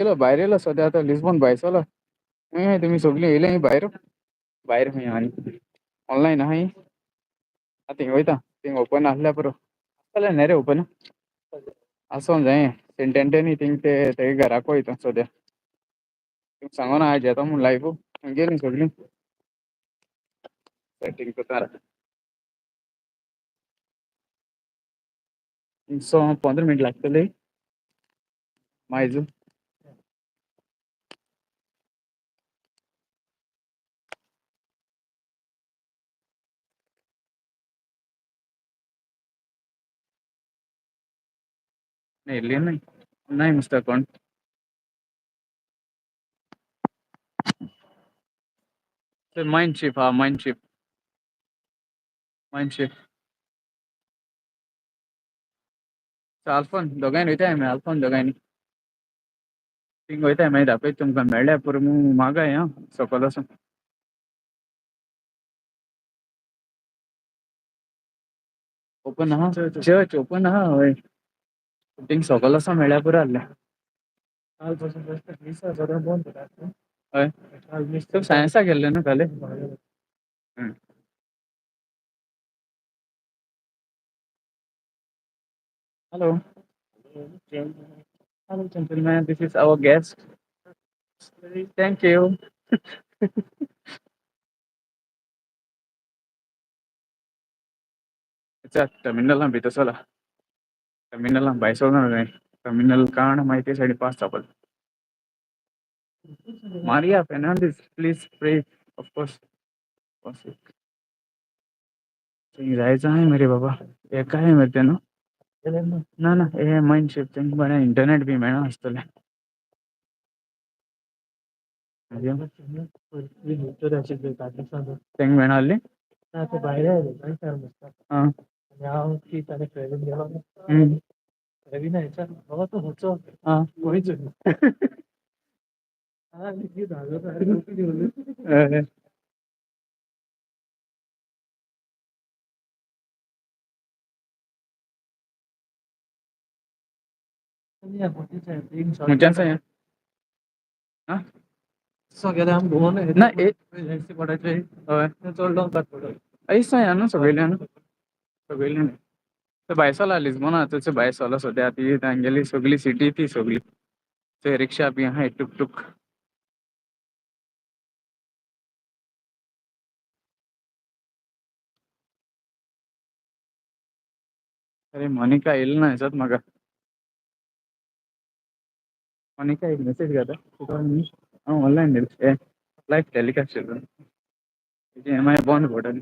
केलं बाहेर येलं सध्या आता लिस्बॉन बायचवलं तुम्ही सगळी येले बाहेर बाहेर मी आणि ऑनलाईन आहे आता होयता ते ओपन असल्या बरं नाही रे ओपन असं जाय सेंटेंटे थिंक ते घराक वयता सद्या सांगो ना आज येतो म्हूण लायफ गेली सगळी सेटिंग करतार 15 मिनिट लागतले मायजू नाही नाही मिस्टर कोण माइंडशिप हा माइंडशिप अल्फोन दोगांयन वयताय आमी अल्फोन दोगांयनी थिंग वयताय मागीर दाखयता तुमकां मेळ्ळ्या पुरो म्हागाय आं सकयल वोसोन ओपन आहा चर्च ओपन आहा हय थिंग सकयल वोसोन मेळ्ळ्या पुरो आहले हय तुका सायन्सा गेल्ले न्हू फाल्यां hello hello gentleman this is our guest thank you terminal भितर टर्मिनल भायर सरोन टर्मिनल काण मागीर ते सायडीन पास जावपा Maria Fernandes please pray of course जायचं आहे मेरे बाबा एका आहे मेरे तेन ना ना हे माइंडशिप तेंक बरें इंटरनेट बी मेळना आसतलें तेंक मेळना आहली आं आं मुंच्यान से आं सगळे आमी घुमून ना पडायचे हय ऐसा या न्हू सकयल्यान तो भायर सरला लिजबोना थंयसर भायर सरला सद्या ती तांगेली सगली सिटी ती सगली थंय रिक्षा बी आहाय टूक टूक अरे मोनिका येयली ना हेसोत म्हाका मोनिका एक मेसेज घाता हांव ऑनलायन लायव्ह टॅलिकास्ट करता तेजे मागीर बंद पडटली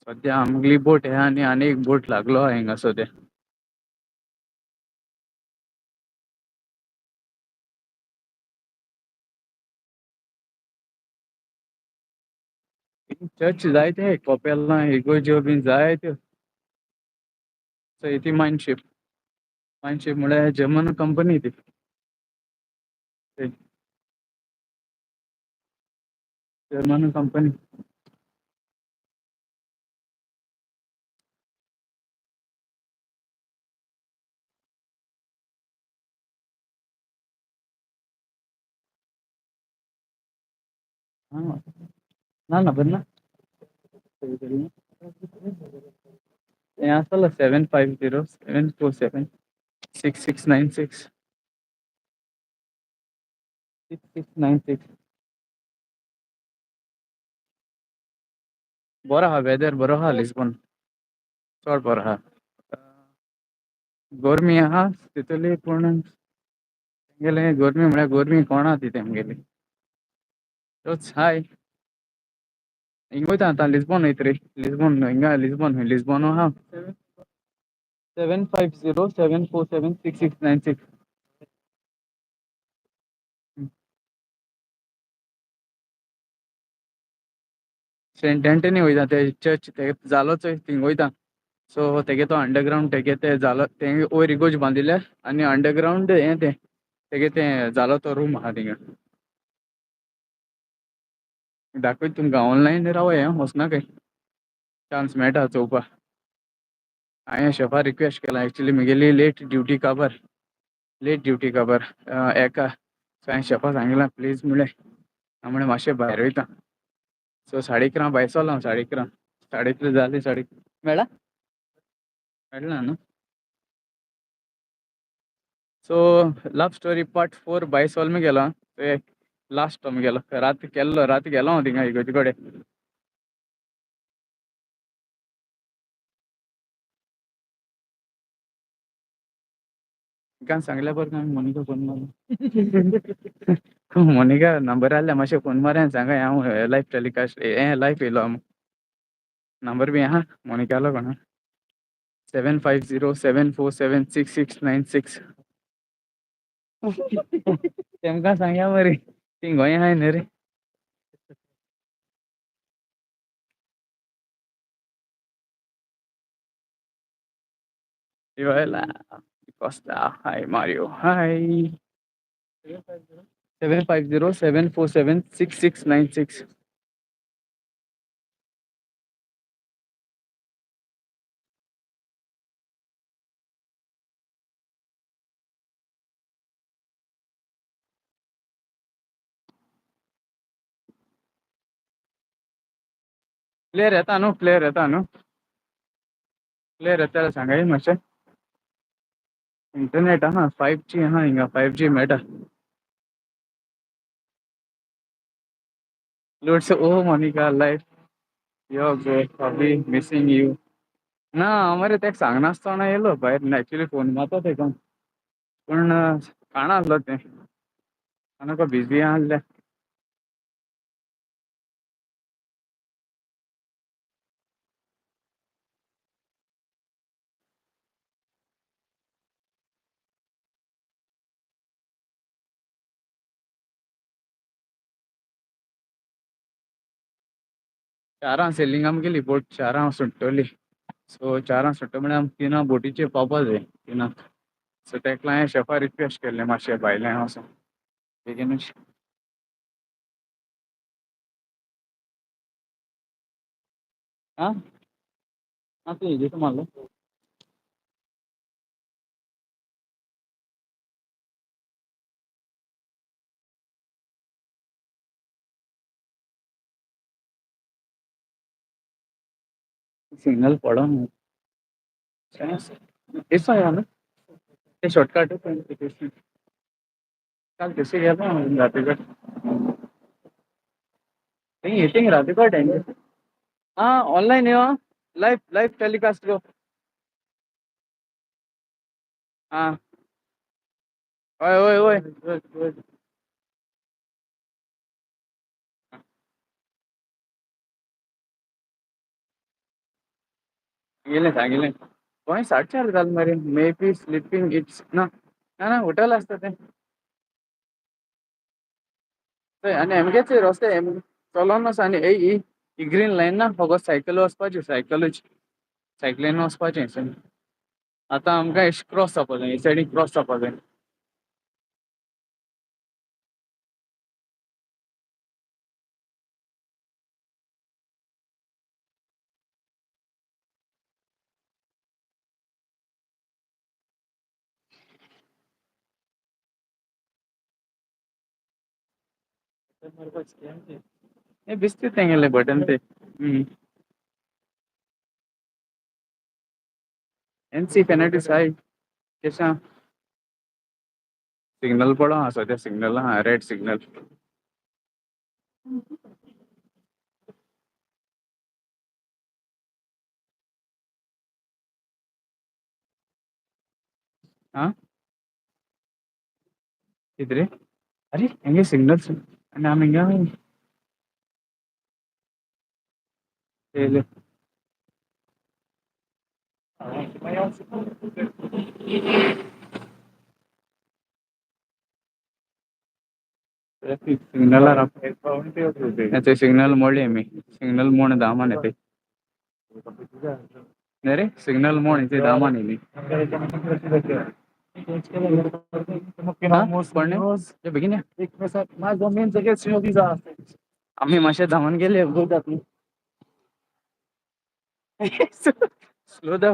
सद्या आमगेली बोट हे आनी एक बोट लागलो आहा हिंगा सद्या चर्च जायते कपेलना इगोज्यो बीन जायत्यो थंय ती माइंडशिप म्हळ्यार जर्मन कंपनी ती जर्मन कंपनी हां ना बरना हें आसतलें 7507476696 6696 बरो आहा वेदर बरो आहा लिजबोन चड बरो आहा गोरमी आहा तितुली पूण तेंगेले गोरमी म्हळ्यार गोरमी कोणा ती तेंगेली तोच हाय हिंग वयता आतां लिजबोन वयत रे लिजबोन हिंगा लिजबोन आहा 7507476696 सेंट एंटनी वयता ते चर्च ते जालो चोय थिंग वयता सो तेगे तो अंडरग्रावंड तेगे ते जालो तेंगे वयर इगोज बांदिल्ले आनी अंडरग्रावंड हें तें तेगे तें जालो तो रूम आहा थिंगा दाखवत तुमकां ऑनलाईन रावय वचना काही चान्स मेळटा चोवपा हांवें शेफा रिक्वेस्ट केला एक्चुली म्हगेली लेट ड्युटी काबार एका सो हांवें शेफा सांगलां प्लीज म्हळें मातशें भायर वयता सो 11:30 भायर सरलो हांव 11:30 3:30 जाली मेळ्ळा मेळ्ळा न्हू सो लव स्टोरी पार्ट 4 भायर सोलमी गेलो लास्ट तुमगेलो राती गेलो हांव थिंगा इगोजे कडेन तिका सांगल्या बरें मोनिका फोन मार मोनिका नंबर आहल्यार मातशें फोन मार सांगा हांव लायव्ह टॅलिकास्ट लायव्ह येयलो नंबर बी आहा मोनिकालो कोणा 7507476696 तेमकां सांगया मरे ती गोंय आहाय न्ही रे Joella, Costa, hi Mario, hi. 7507476696 player येता न्हू प्लेयर येता सांगाय मातशें इंटरनेट आहा 5G आहा हिंगा 5G मेळटा लोड्स ओ मोनिका लायफ यो गो हॉबी मिसिंग यू ना हांव मरे तेका सांगनासतना येयलो भायर एक्चुली फोन मारता तेका पूण खाणा आहलो तें आनी बिजी आहले चारां सेलिंग आमगेली बोट चारां सुट्टोली सो चारां सुट्टा म्हळ्यार आमकां 3 बोटीचेर पावपा जाय 3 सो तेका हांवें शेफा रिक्वेस्ट केल्लें मातशें भायलें वोसोन बेगीनूच आं तूं हेजेर मारलो सिग्नल पडो ऐसा है ना ये शॉर्टकट है कल कैसे गया था रातीगढ़ नहीं हिटिंग रातीगढ़ है हाँ ऑनलाइन है लाइव लाइव टेलीकास्ट को हाँ ओए ओए ओए ओए गेले सांगितले गोंय 4:30 जाल मरे मे बी स्लिपिंग इट्स ना ना ना होटल आसता ते आनी एमगेचे रस्ते चलोन आसा आनी ही ग्रीन लायन ना फकत सायकल वचपाची सायकलीन वचपाचें आतां आमकां एश क्रॉस जावपा जाय हे सायडीक क्रॉस जावपा जाय ए बिस्तीत तेंगेले बटन ते एनसी पेनल्टी साय केशा सिग्नल पडो हा सद्या सिग्नल हा रेड सिग्नल हाँ किधरे अरे ಹೆಂಗೆ ಸಿಗ್ನಲ್ಸ್ ನಾನು ಹಿಂಗ ಹೇಳಿ सिग्नल अच्छा सिग्नल मोडले मी सिग्नल मोड दामान येते नहीं रे सिग्नल मोड इथे दामान आहे मी हाँ पढ़ने ये begin या एक में साथ मैं जमीन जगह सीओ वीजा आम्ही माश्या धावून गेले बोलतात मी. स्लो द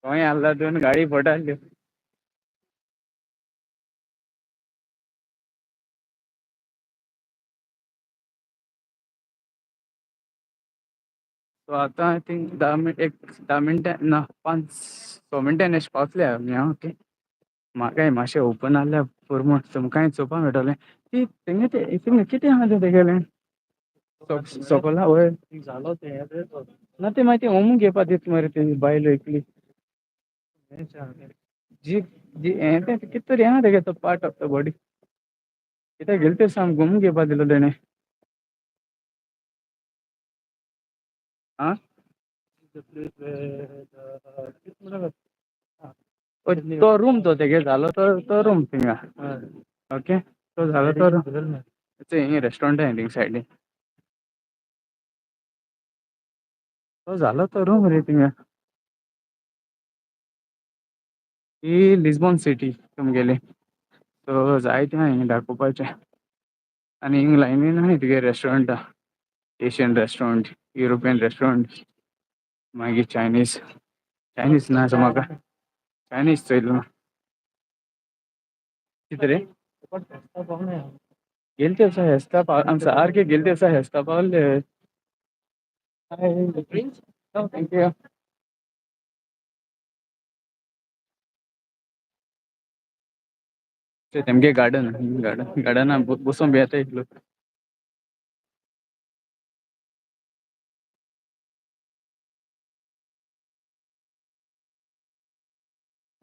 कोई हल्ला दोन गाडी पडाली. सो आता आय थिंक 10 मिनिट एक 10 मिनिट ना 5-6 मिनिटांनी पावतले आमी हां ओके. म्हाकाय मातशें ओपन आहल्या पुरमूट तुमकांय चोवपा मेळटोलें. ती तेंगे ते हितून कितें आहा तेगेलें सकयल हा वयर जालो ते ना ते मागीर होमून घेवपा दित मरे ती बायलो एकली. जी जी हें तें कित तरी आहा तेगे तो पार्ट ऑफ द बॉडी. कित्याक गेल ते सांग घुमून घेवपा दिलो तेणें. आं तो रूम तो तेगे जालो तो रूम थिंगां ओके. तो जालो तो रूम ते हिंग रेस्टॉरंट आहाय थिंग सायडीन. तो जालो तो रूम रे थिंगां. ही लिझबॉन सिटी तुमगेली. सो जायतें आहा हिंग दाखोवपाचें. आनी हिंग लायनीन आहाय तुगे रेस्टॉरंटां. एशियन रेस्टोरंट, युरोपियन रेस्टोरंट मागीर चायनीज ना म्हाका चायनीज चोयलो. कितें रे गेलते वर्सा हेस्ता आमी सारके गेलते वर्सा हेस्ता पावले. थँक्यू. ते तेमगे गार्डना बसों बेता इल्लो.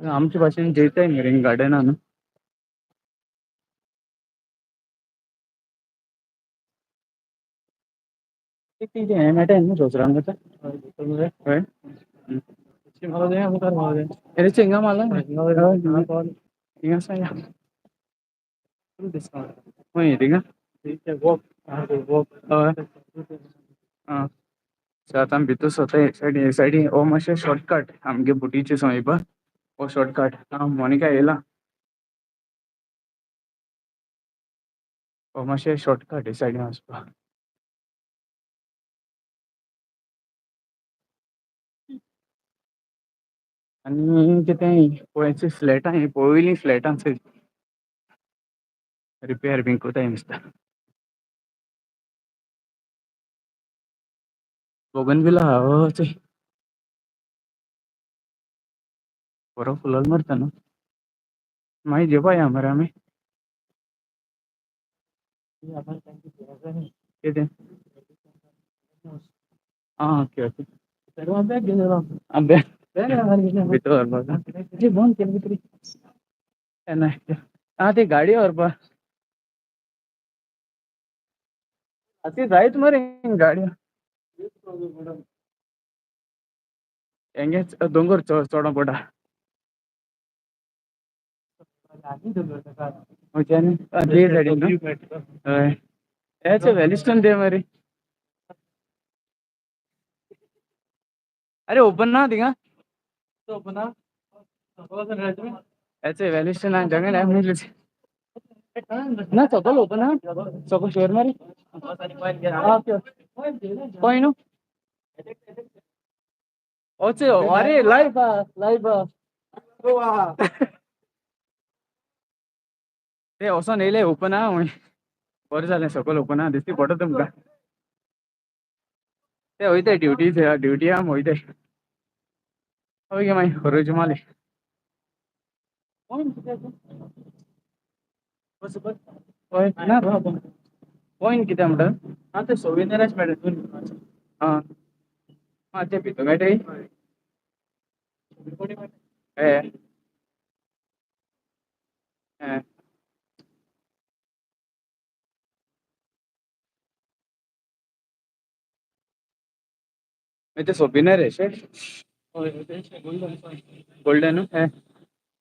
आमचे भाशेन जेयताय मरे हिंग गार्डनान. कितें हें मेळटाय न्हू सोसरांक आतां हय. एरेच हिंगा माला हिंगा आसा या. खंय थिंगां हय आं. सो आतां आमी भितर सोरता हे सायडीन हो मातशें शॉर्टकट आमगे बोटीचे सोयेपा. हो शॉर्टकट हांव मोनिका येयला. हो मातशें शॉर्टकट हे सायडीन वचपा. आनी कितें पळयची फ्लॅटां ही पळयलीं फ्लॅटां चोय. रिपेर बीन कोताय दिसता. बोगनविला आहा चोय. बरो फुलोल मारता न्हू. मागीर जेवपा या मरे आमी. कितें आं ओके ओके. भितर व्हरपाक बंद केल कितें रे. केन्ना ती गाडयो व्हरपा. ती जायत मरे गाडयो. हेंगेच दोंगूर चोडों पोटा. खंयच्यान ते सायडीन न्हू हय. हेच वेलिस्टन दे मरे. अरे ओपन ना थिंगां ओपन ना. हेच वेलिस्टन जगन ना सकयल ओपन आहा सकयल शोर मारी. पळय न्हू. अरे लायव आहा. ते वोसोन येयले ओपन आहा म्हूण बरें जालें सकयल ओपन आहा दिसती पडटा तुमकां. ते वयताय ड्युटी आहा म्हूण वयताय. पळय गे मागीर रोजमाली. पळय ना पॉयंट कितें म्हणटा तें सोविनियराच मेळटा. आं तें भितर मेळटाय. ए ए ते सोपिनार अशे गोल्डन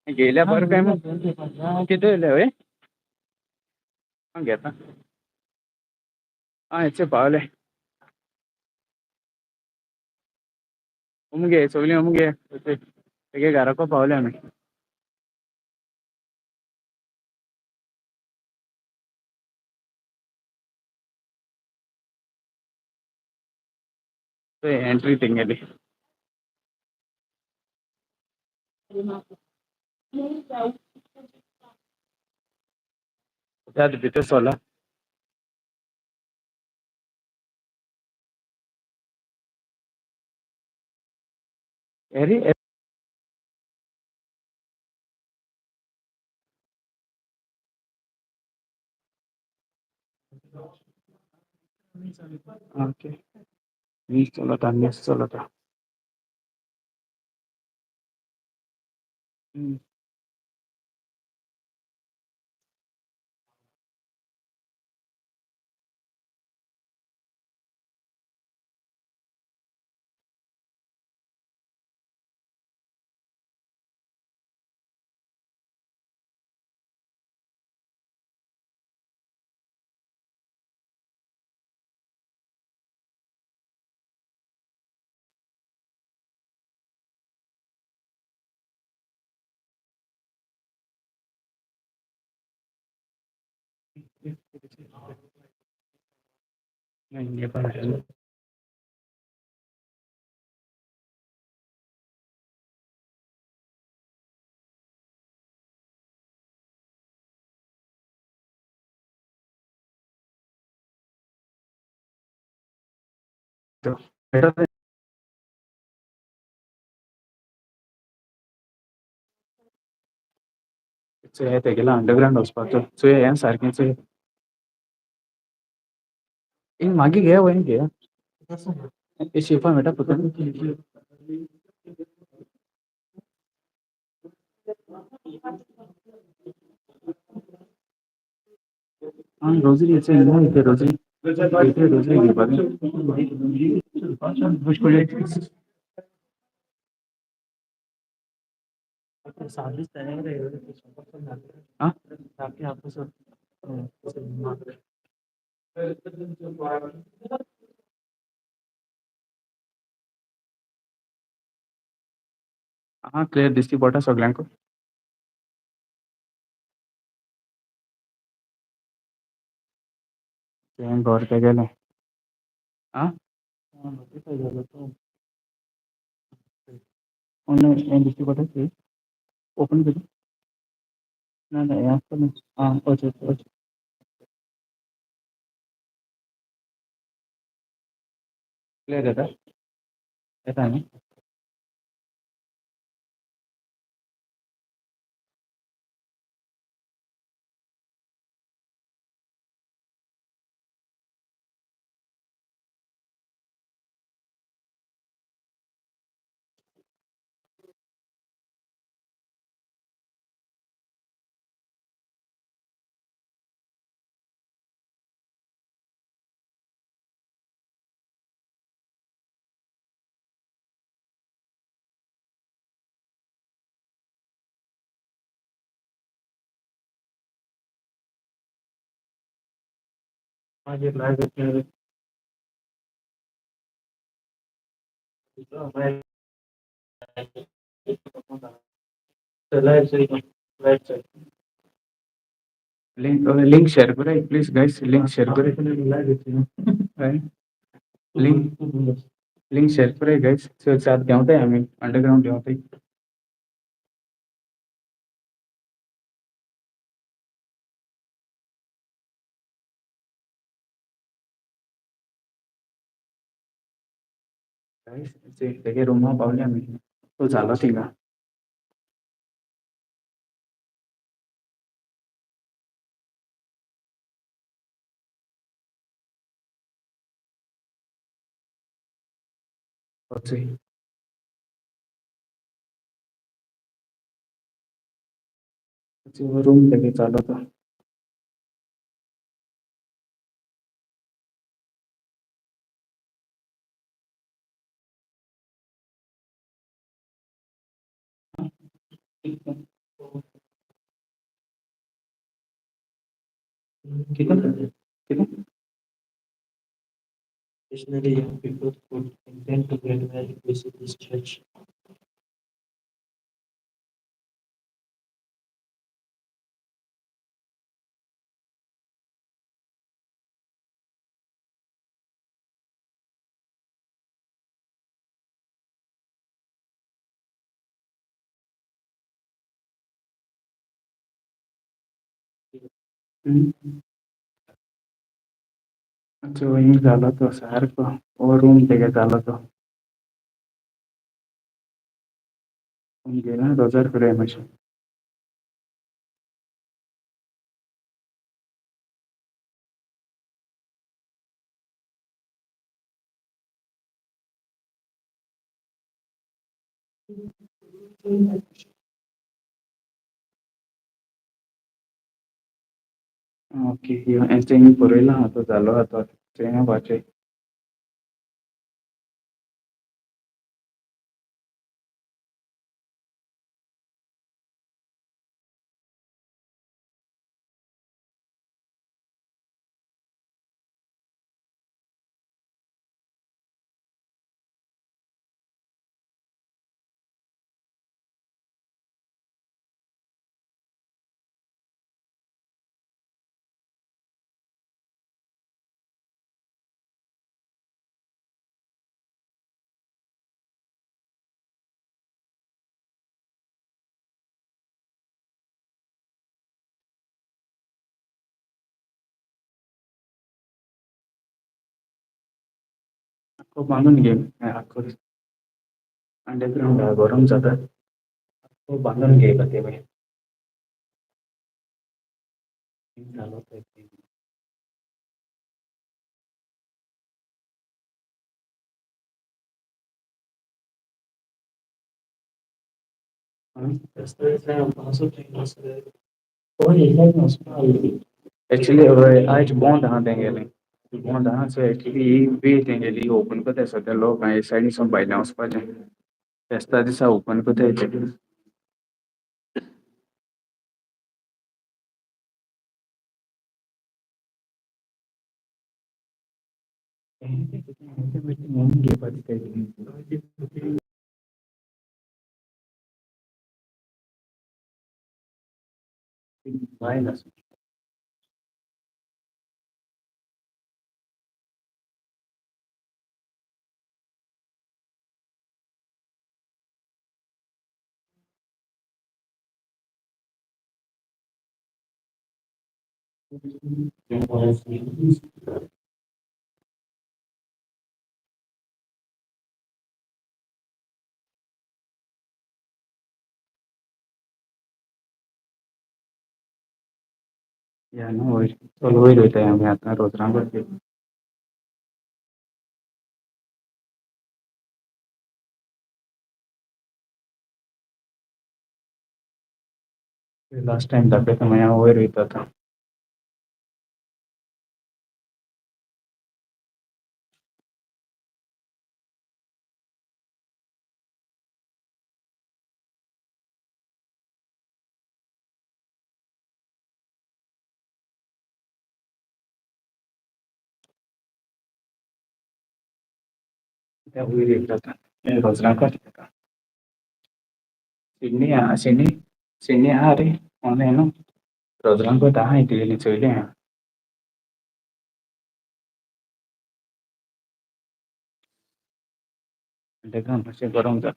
गेल्या बरं काय मग किती वेळ हय हां घेता हां हेचे पावले उमगे सगळीं उमगे तेगे घराको पावले आमी तो एंट्री तिंगेली याद बीते सोला एरी ओके नीस चलो था नहीं ये पर है तो बेटा से है तेगेला अंडरग्राउंड वचपाचो चुये हें सारकें चुये हिंग मागे गया वहीं गया ये शिफा बेटा पता नहीं हाँ रोजरी ऐसे ही नहीं थे रोजरी रोजरी रोजरी की बात मुझको ये साजिश तैयार है हाँ ताकि आपको सब हाँ क्लियर दिसती पडटा सगळ्यांक तें घर तेगेलें हाँ नोटिफाय जालो तो ऑनलाइन हें दिसती पडटा ओपन कर ना ना हें आसता न्ही हाँ ओके ओके क्लियर येता न्ही हाँ ये लाइव लाइव सही लाइव सही लिंक शेयर करें प्लीज गाइस लिंक शेयर करें लिंक लिंक शेयर करें गाइस सो साथ घेवताय आमी अंडरग्राउंड घेवताय गाइस तेगे रूमा पावले आमी तो झालो थिंगा रूम तेगे चालो था कितना कितना Additionally, young people could intend to gradually visit this church. हम्म, अच्छा वहीं झालं तो सारखं और रूम ते काय झालं तो गेला 2000 रुपये मासे ओके ऐसे ही पुरेला तो झालो आता ट्रेन वाचे खूप बांधून घे अख्खो अंडरग्राउंड गरम जातात खूप बांधून घे का ते झालं तर एक्चुअली आज बॉन्ड हाँ देंगे नहीं बॉन्ड हाँ से एक्चुअली भी देंगे ली ओपन को दे सकते लोग हैं साइड सब बाइला उस पर जाए टेस्टा दिशा ओपन को दे चेक वायरस या ना वही रहता है हमें आता रोज राम करके लास्ट टाइम तक तो मैं यहाँ वही रहता था मैं वही रहता था मैं रोज राम करता था सिडनी सिडनी आ रही ऑनलाइन नो रोज राम को dah itu ini cuy देखा masih गरम था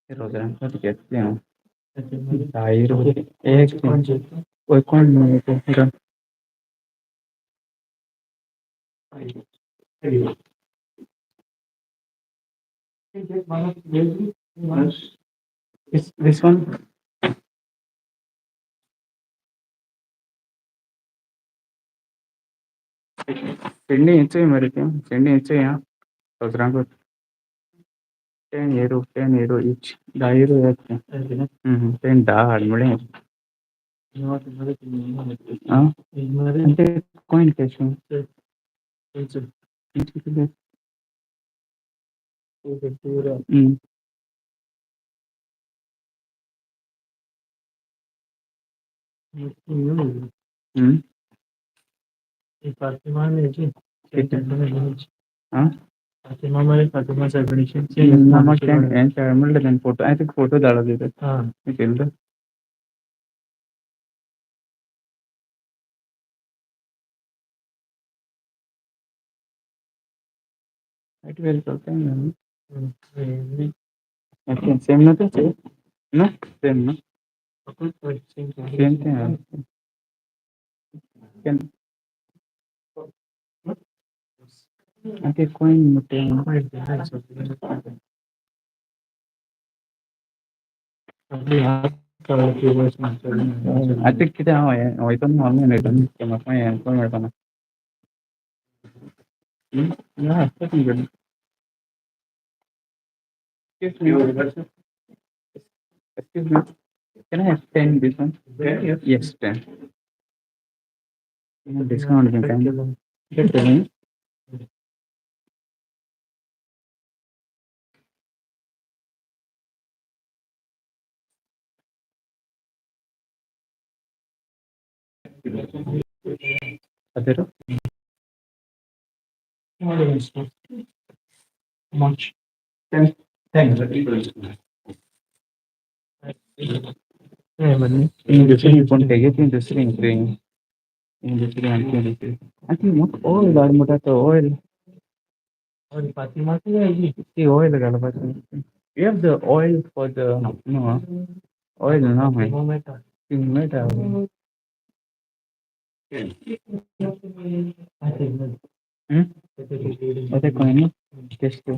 रोज राम को कहते हैं ढाई रुपये एक कोई कौन नहीं है this one Sydney it's a American. Sydney it's a yeah. So Rango 10 euro each. Da euro yeah. Mm-hmm. 10 da hard money. Ah, అంటే coin cash. Mm. Mm. Ah. Mama can answer. Then photo. I think photo डाला देते. निकल it will something. Okay, same ना तो same ना same ना same thing. Can okay coin मुट्टे I think kita itu normal itu cuma apa ya coin apa na? Yeah, that's good. Excuse me. Excuse me. Can I have 10 this one? Yes, 10. Discount can. Get me. Adero. Much. 10. Thanks. Industry pun kayak gitu industri industri anti mut oil dar muda to oil the oil gala bas you have the oil for the no oil no hai thermometer hmm अरे कोई नहीं test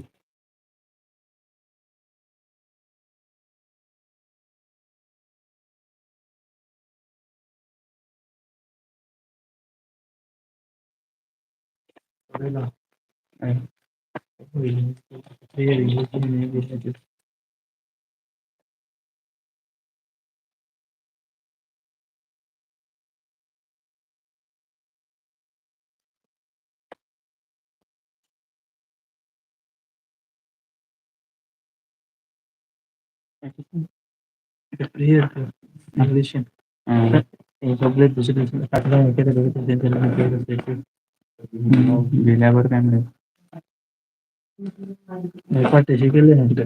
English we never can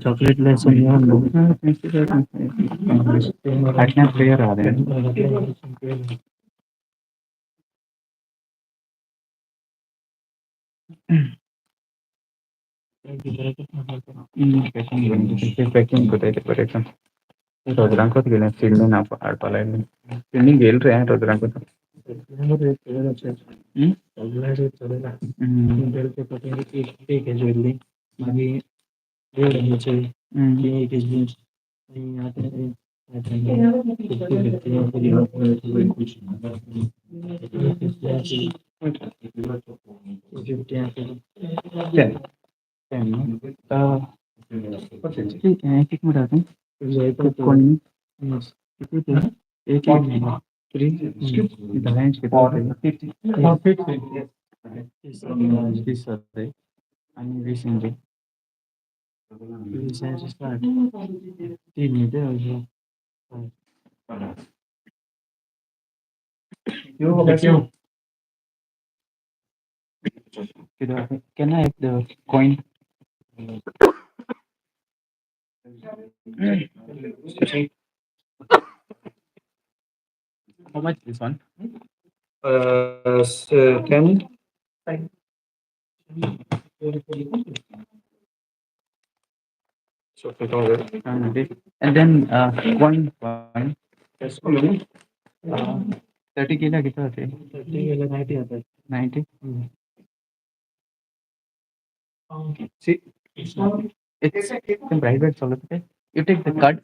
chocolate clear आ रहे हैं packing बताइए पर एकदम रुद्रांक गेले सिडनी ना आडपाला सिडनी गेल रे रुद्रांक ठीक है एक मिनट आते हैं कोई कितने थे एक एक थ्री ढाई इंच कितना 30 होते आणि 20 इंच 20 इंच स्टार्ट 3 मीटर क्यों can I have the coin? How much this one? 10. So 2000. And then coin. Yes, 30 kilo कितना होते हैं 30 kilo 90 आता है 90 see it's in private solo okay you take the card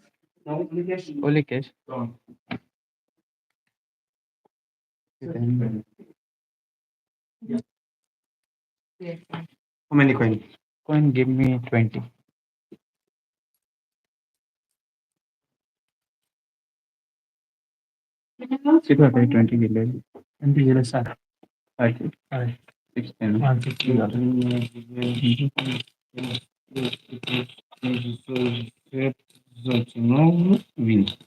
only cash then How many coin? Coin, give me 20. किती होते 20 गेले 20 गेले 7 5 16 160 20.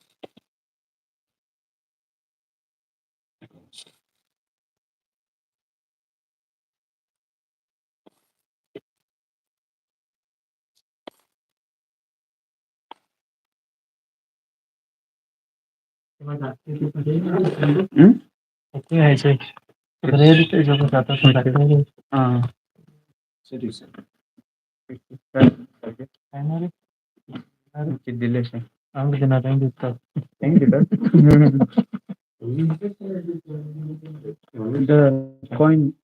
किती घ्यायचे हां सरी सर काय ना रे किती दिले आम्ही देणार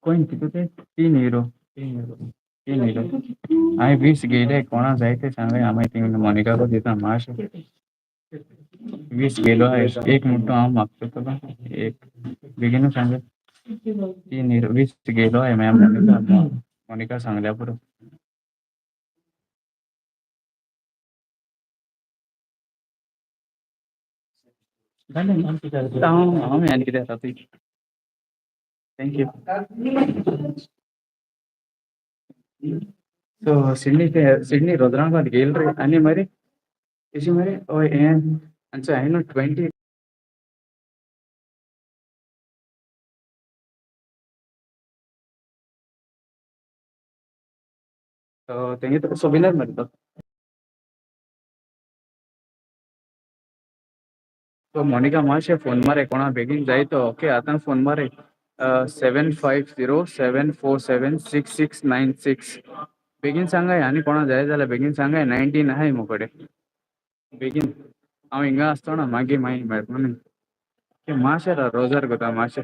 कॉइन किती ते 3 युरो 3 युरो आम्ही 20 गेले कोणा जायचे सांगा आम्ही मोनिका को देता माश 20 गेलो आहे एक मोठं आम मागतो तुला एक बेगीन सांग 3 युरो 20 गेलो आहे मॅम मोनिका सांगल्या बरोबर आम्ही आणखी द्या थँक्यू ಸೊ ಸಿಡ್ನಿ ರುದ್ರಾಂಗ್ ಗೆಲ್ರಿ ಅನ್ನಿ ಮರಿ ಇಸಿ ಮರಿ ಓ ಏನ್ ಅಂಚ ಐನು 20 ಸೊ ತೆಂಗಿ ಸೊ ವಿನ್ನರ್ ಮಾಡಿದ್ದು ಸೊ ಮೊನಿಕಾ ಮಾಷೆ ಫೋನ್ ಮಾರೆ ಕೋಣ ಬೇಗಿನ್ ಜಾಯ್ತು ಓಕೆ ಆತನ ಫೋನ್ ಮಾರೆ 7507476696 बेगीन सांगाय आणि कोणा जाय जाल्यार बेगीन सांगाय 19 आहाय मुकडे बेगीन हांव हिंगा आसतो ना मागीर मागीर मेळटलो न्ही माशे रोजार कोता माशे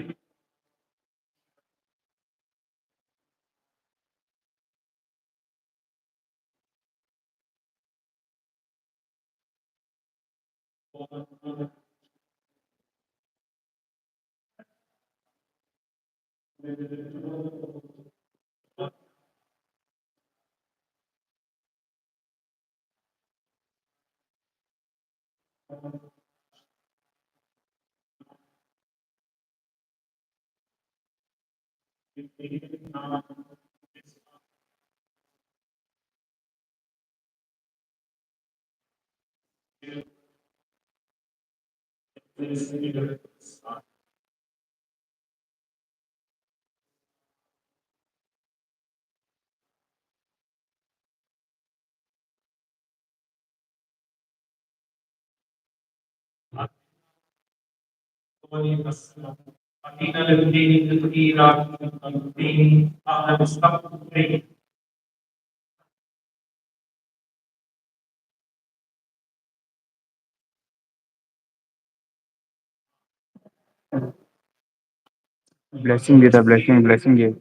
ब्लेसिंग घेता ब्लेसिंग घे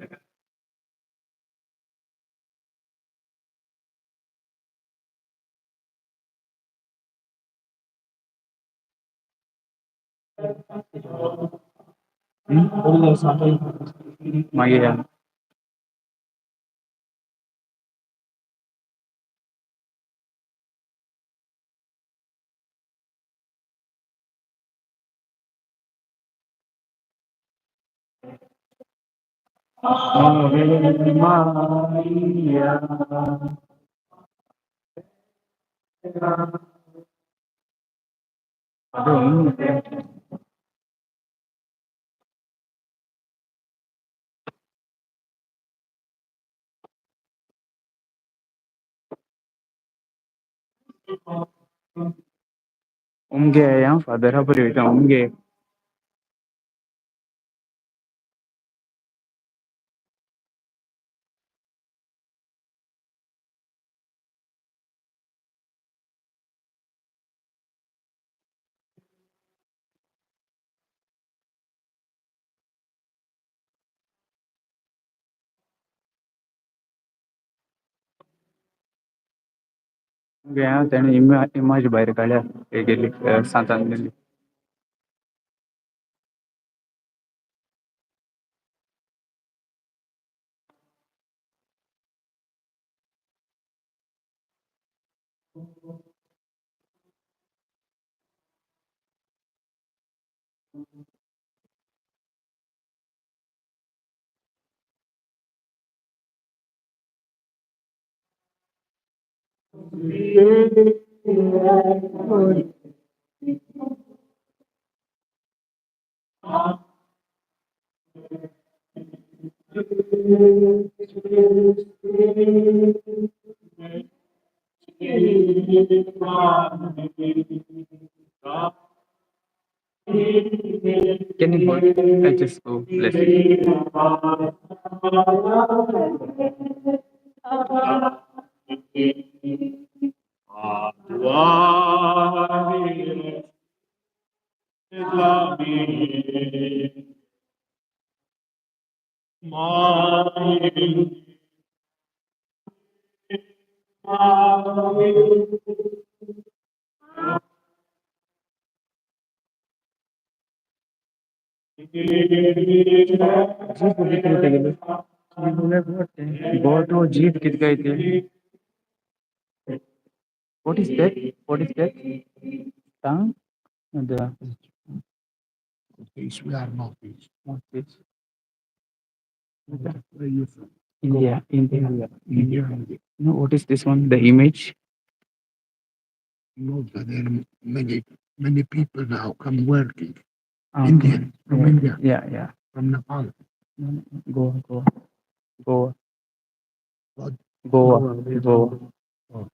मागीर या Ave Maria. ಅದು umge ya father habari ita umge umge ya त्याने इमाज बाहेर काढल्या हे गेली Santan Can you hold? I just go. Bless you. Jeep किती गेले गो टू जीप किती काय ते what is that what is that tongue the Peace, we are not peace. what is Where are you from? India India. no what is this one the image No, but there are many people now come working. Ah, Indian from yeah, India, yeah from Nepal. Goa Goa What? Goa Goa Oh,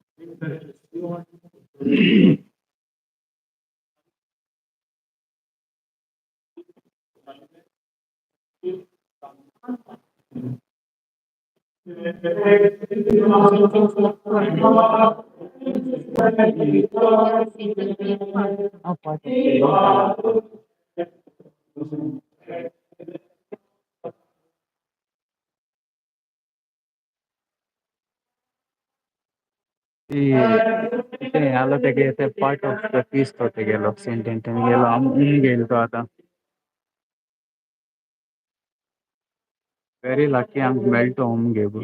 इतने आलो ते गए थे part of the piece तो ते गेलो scented में गेलो हम गेल तो आता वेरी लकी हम मेल्ट होम गेबो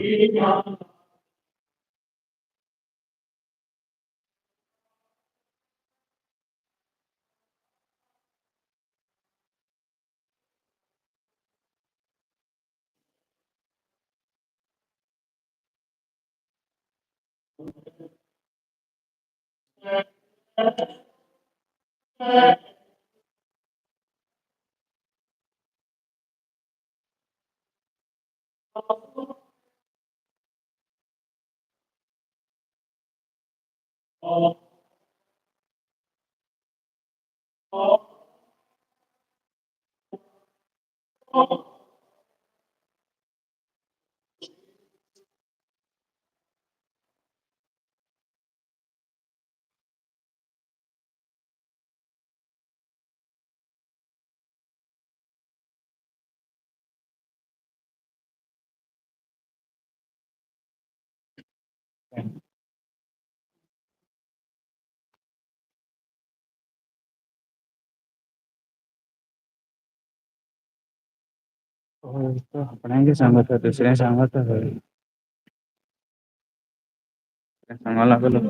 तो अपने सांगत था दुसऱ्या सांगत था सांगायला लागलो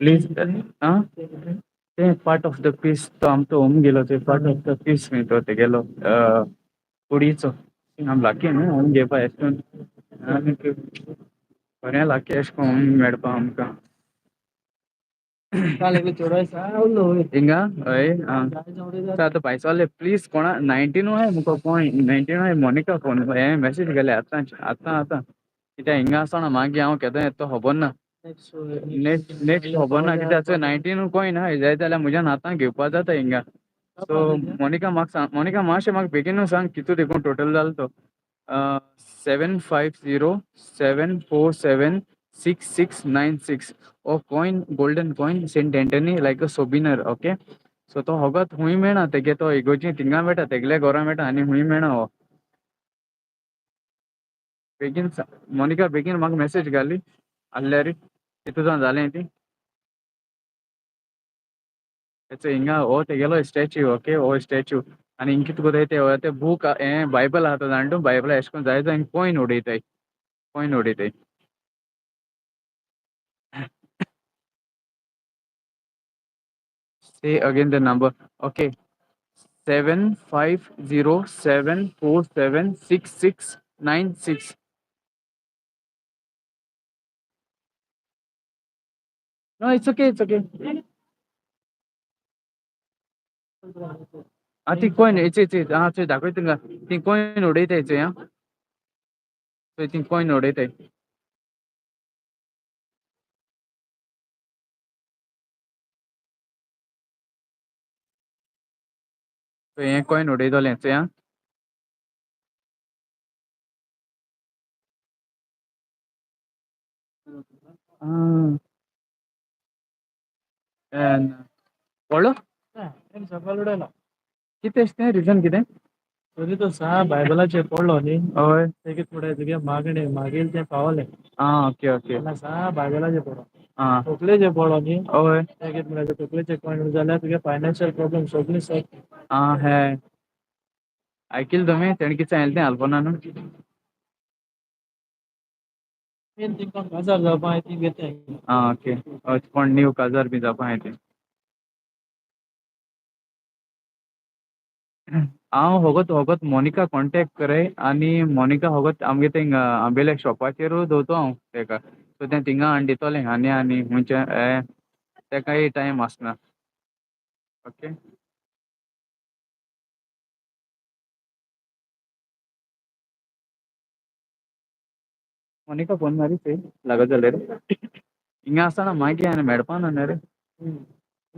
प्लीज हाँ ते पार्ट ऑफ द पीस तो हम तो होम गेलो ते पार्ट ऑफ द पीस में तो ते गेलो कुडीचो हम लाकी न्हू होम घेवपा एशकोन आनी बरें लाकी एशकोन होम मेळपा आमकां हिंगा हय आतां भायसरले प्लीज कोणा 19 है मुको फोन 19 है मोनिका फोन हे मेसेज गेले आतां आतां कित्याक हिंगा आसतना मागीर हांव केदों येता तो खबर ना नेक्स्ट खबर ना कित्याक 19 कोय ना जाय जाल्यार म्हज्यान आतां घेवपा जाता हिंगा सो मोनिका म्हाका सांग मोनिका मातशें म्हाका बेगीनू सांग कितू देखून टोटल जालो तो 750747696 ओ coin golden coin Saint Anthony like a souvenir okay so तो होगत हुंय मेळना तेगे तो इगोर्जी थिंगा मेळटा तेगल्या घरा मेळटा आनी हुंय मेळना हो बेगीन मोनिका बेगीन म्हाका मेसेज घाली आहल्यार कितू जालें ती हिंगा हो तेगेलो स्टॅच्यू ओके हो स्टॅच्यू आनी इंकित गोतायते ते बूक हें बायबल आहा तो जाणटू बायबल एशे कोन्न जाय जाय कॉइन उडयताय से again the number okay 7507476696 no it's okay ती कॉइन इच हा थंय दाखयता थिंगा ती कॉइन उडयताय चोय हा चोय ती कॉइन उडयताय चोय हें कॉइन उडयतोलें चोय हा पळो सकयल उडयला कितें एश तें रिजन कितें तरी तो सा बायबलाचेर पडलो न्ही हय तेगे थोडे तुगे मागणे मागेल तें पावलें आं ओके ओके तेन्ना सा बायबलाचेर पडो आं तकलेचेर पडलो न्ही हय तेगे म्हळ्यार तकलेचेर कॉइन जाल्यार तुगे फायनान्शियल प्रॉब्लम सगळीं सॉल्व आं हें आयकिल तुमी तेणें कितें सांगिल्लें तें आल्पोना न्हू मेन तिंका काजार जावपा आहाय ती घेताय आं ओके कोण नीव काजार बी जावपा आहाय तें हांव होगोत मोनिका कॉन्टेक्ट करय आनी मोनिका होगोत आमगे थिंग आंबेल्या शॉपाचेरू दवरतो हांव तेका सो तें थिंगा हाडून दितोलें आनी हुंयचे हें तेकाय टायम आसना ओके मोनिका फोन मारी पळय लागत जाल्यार हिंगा आसतना मागी आनी मेळपा ना रे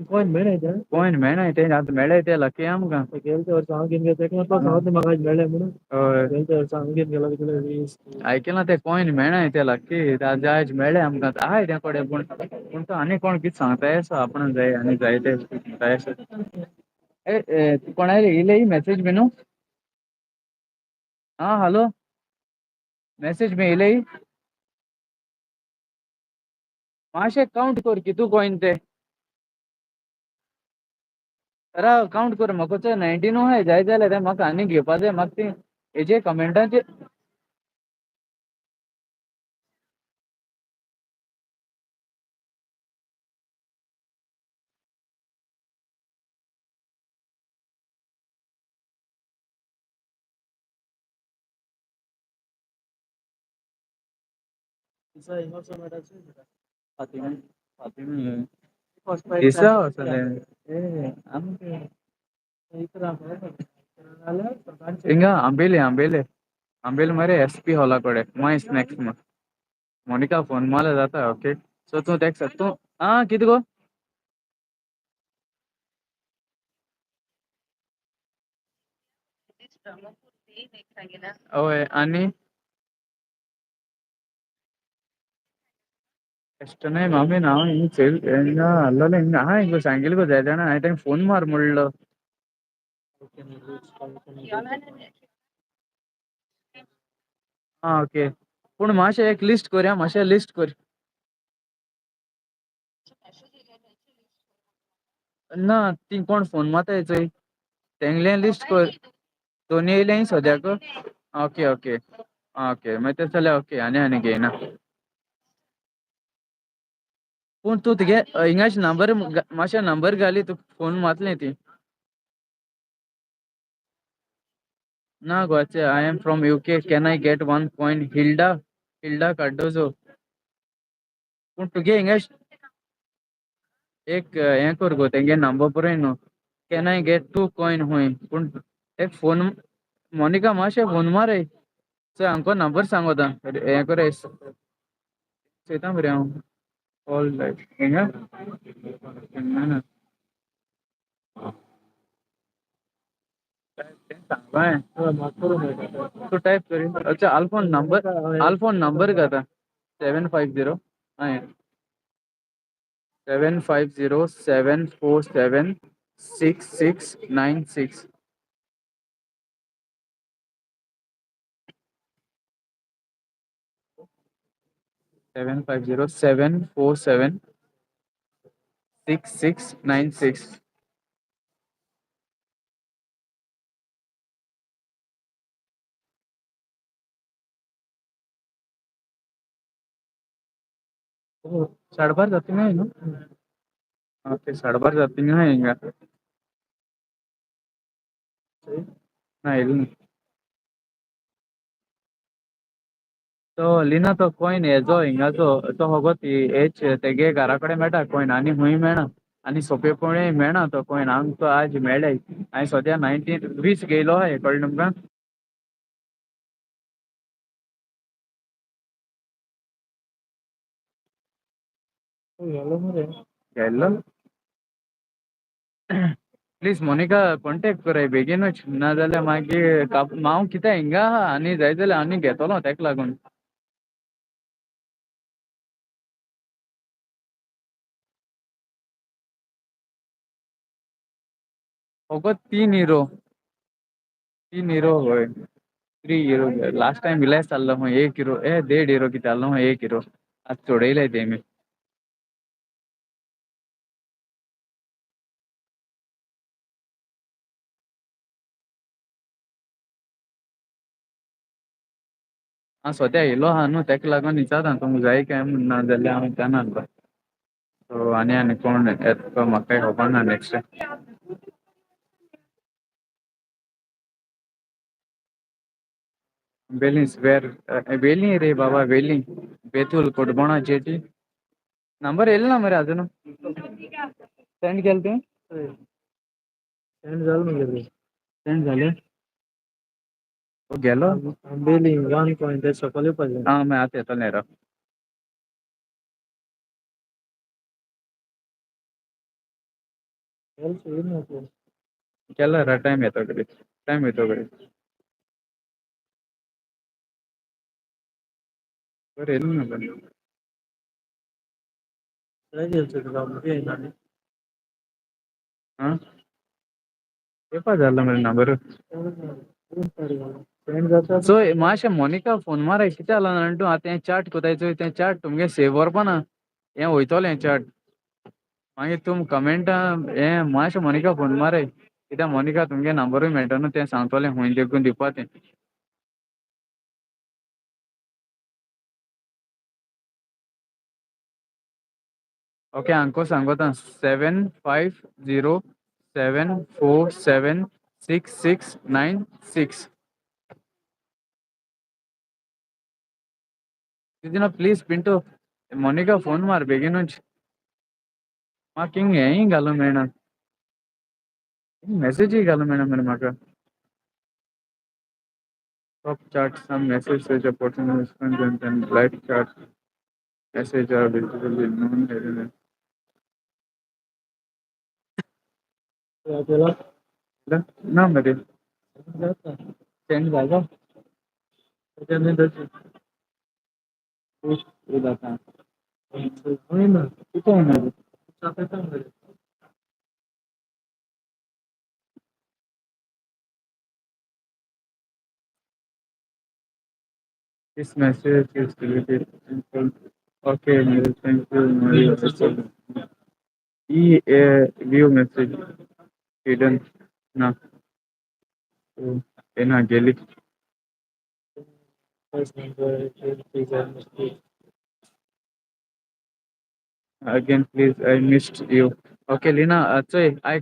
कॉइन मेळ्ळाय ते कॉइन मेळनाय ते आतां मेळ्ळाय ते लकी आमकां गेल्या वर्सा हांव घेवन गेलो तेका सांगोत म्हाका आयज मेळ्ळाय म्हणून हय गेल्या वर्सा हांव घेवन गेलो कितले 20 आयकला ते कॉइन मेळ्ळाय ते लकी आयज मेळ्ळाय आमकां आहाय ते कोडे पूण तो आनी कोण कितें सांगताय असो आपणाक जाय आनी जाय ते जाय आसत कोणाली येयले मॅसेज बीन आं हालो मॅसेज बी येयले मातशें कावंट कोर कितू कॉइन ते राव कावंट कर म्हाका तो 19 आहाय जाय जाल्यार ते म्हाका आनी घेवपा जाय म्हाका ती हेजेर कमेंटाचेर दिसा वचोले आमगे हिंगा आंबेले मरे एसपी हॉला कडेन महेश स्नॅक्स म्हूण मोनिका फोन मारल्यार जाता ओके सो तूं तेका तूं आं कितें गो हय आनी एस्ट टायम हांवें हिंग हिंगा आहलोले हिंगा आहाय हिंग सांगिल गो जाय जाणा हांवें तेंका फोन मार म्हणलो आं ओके पूण मातशें एक लिस्ट कोरया मातशें लिस्ट कोर ना ती कोण फोन माताय चोय तेंगले लिस्ट कोर दोनी येयल्याय सोद्याक ओके ओके ओके मागीर तेश जाल्यार ओके आनी घेयना पूण तूं तुगे हिंगाच नंबर मातशें नंबर घाली तुका फोन मारतलीं तीं ना गोचे I am from UK can I get one coin Hilda Cardozo पूण तुगे हिंगा एक हें कोर गो तेंगे नंबर बरय न्हू can I get two coin हूंय पूण एक फोन मोनिका मातशें फोन मारय चोय हांको नंबर सांग आतां हें कोरय चयता मरे हांव ऑल रायट हिंगा हिंगा तूं टायप कर अच्छा आल्फोन नंबर घाता 750 हय 7507476696 7507476696 वो साढ़े जाती है ना ओके साढ़े जाती है ಹಿಂಗ ನಾ ಇಲ್ಲಿ तो लीना तो कोई नहीं जो हिंगा तो होगोती एच तेगे घराकडे मेळटा कोई नानी हुई मेळना आणि सोपे कोणी मेळना तो कोई नांग तो आज मेळ्ळाय आणि सध्या 19 20 गेलो आहे कळलं तुमका गेलो मरे गेलो प्लीज मोनिका कॉन्टॅक्ट कराय बेगीनच ना जाल्यार मागीर हांव कित्या हिंगा आहा आनी जाय जाल्यार आनी घेतलो तेका लागून फकत 3 युरो होय 3 युरो लास्ट टाइम इलायच चाललो हूं 1 युरो 1.5 युरो कितें आहलो हूं 1 युरो आज चोडयलाय तेमी हांव सोद्या येयलो आहा न्हू तेका लागून विचारता तुमकां जाय काय म्हूण ना जाल्यार हांव विचारना सो आनी कोण येता तो म्हाका काय खबर ना नेक्स्ट टायम वेलिंग्स वेर वेली रे बाबा वेली बेतूल कोटबोणा जेटी नंबर येल ना मरे अजून सेंड केलते सेंड झालं म्हणजे सेंड झाले तो गेलो बेली 1 पॉइंट सकले पाहिजे हां मैं आते तो नेरा केला रा टाइम येतो कडे बरं येईल ना पण काय गेलतो तुला हां पेपर झाला मेरे नंबर सो मातशें मोनिका फोन माराय कितें जालां जाणा तूं आतां हें चाट कोतायचो तें चाट तुमगे सेव वरपाना हें वयतोलें हें चाट मागीर तुम कमेंटा हें मातशें मोनिका फोन माराय कित्याक मोनिका तुमगे नंबरूय मेळटा न्हू तें सांगतोलें खूंय देखून दिवपा तें ओके हांको सांगोता 7507476696 इतना प्लीज पिंटू मोनिका फोन मार बेगीनच म्हाका हिंग हेंय घालूं मेळना मेसेजी घालूं मेळना मरे म्हाका top chart some message opportunities live chart message are visible in known area ना मरे सेंड झालं त्याच्यानंतर दाता होय ना कुठे होणार This message is deleted. Simple. Okay, Neil, thank you. View message hidden. Na. So, ena geli. Again, please, I missed you. Okay, Lina, I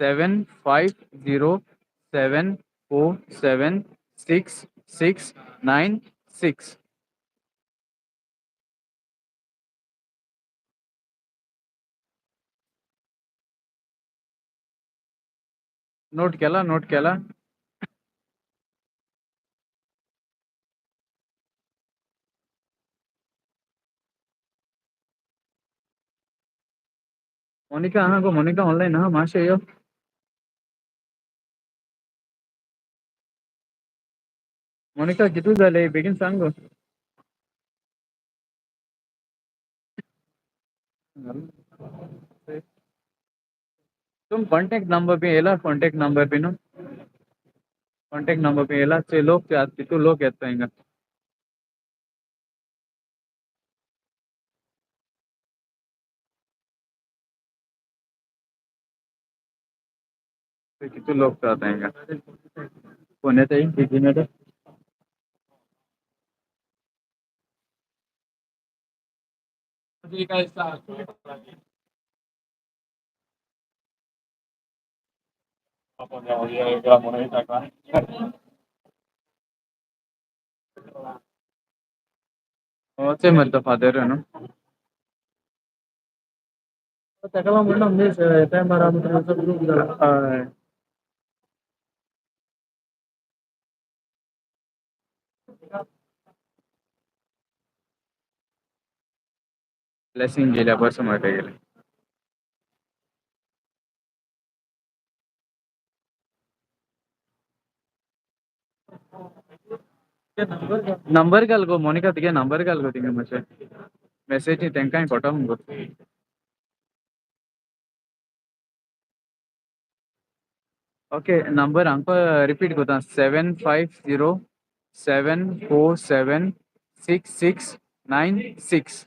7507476696. Note केला मोनिका हाँ को मोनिका ऑनलाइन हाँ माशे यो मोनिका कितू झाले बेगीन सांग गो तुम कॉन्टैक्ट नंबर पे येला कॉन्टैक्ट नंबर पे नो कॉन्टैक्ट नंबर पे येला से लोग ते कितू लोग येता हिंगा कितू लोग ते आता हिंगा कोण येते किती मिनिट Oche मतलब father है ना तकला म्हणलं मी टाइम मारा मतलब ग्रुप झाला ब्लेसिंग गेल्यापासून माहिती गेले नंबर घाल गो मोनिका तुगे नंबर घाल गो तिगे मातशें मेसेज तेंकाय फोटो गो ओके नंबर हमको रिपीट कोता 7507476696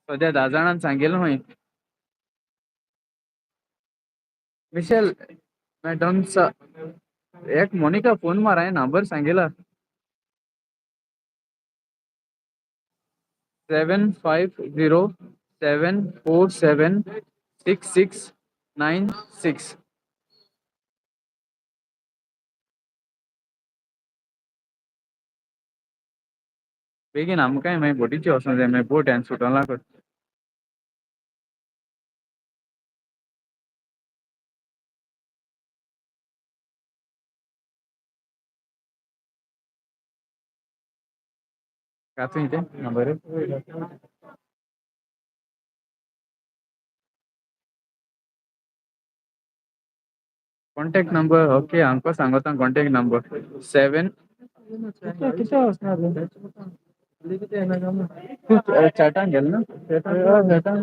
सद्या 10 जाणांक सांगेल हय मिशेल मॅडम एक मोनिका फोन मार हांवें नंबर सांगेला 7507476696 बेगीन आमकांय मागीर बोटीची वचोंक जाय मागीर बोट हांवें सुटों लागोत काचूय ते नंबर कॉन्टॅक्ट नंबर ओके हमको सांगोता कॉन्टॅक्ट नंबर 7 किती वचना तूं चॅटान गेल ना चॅटान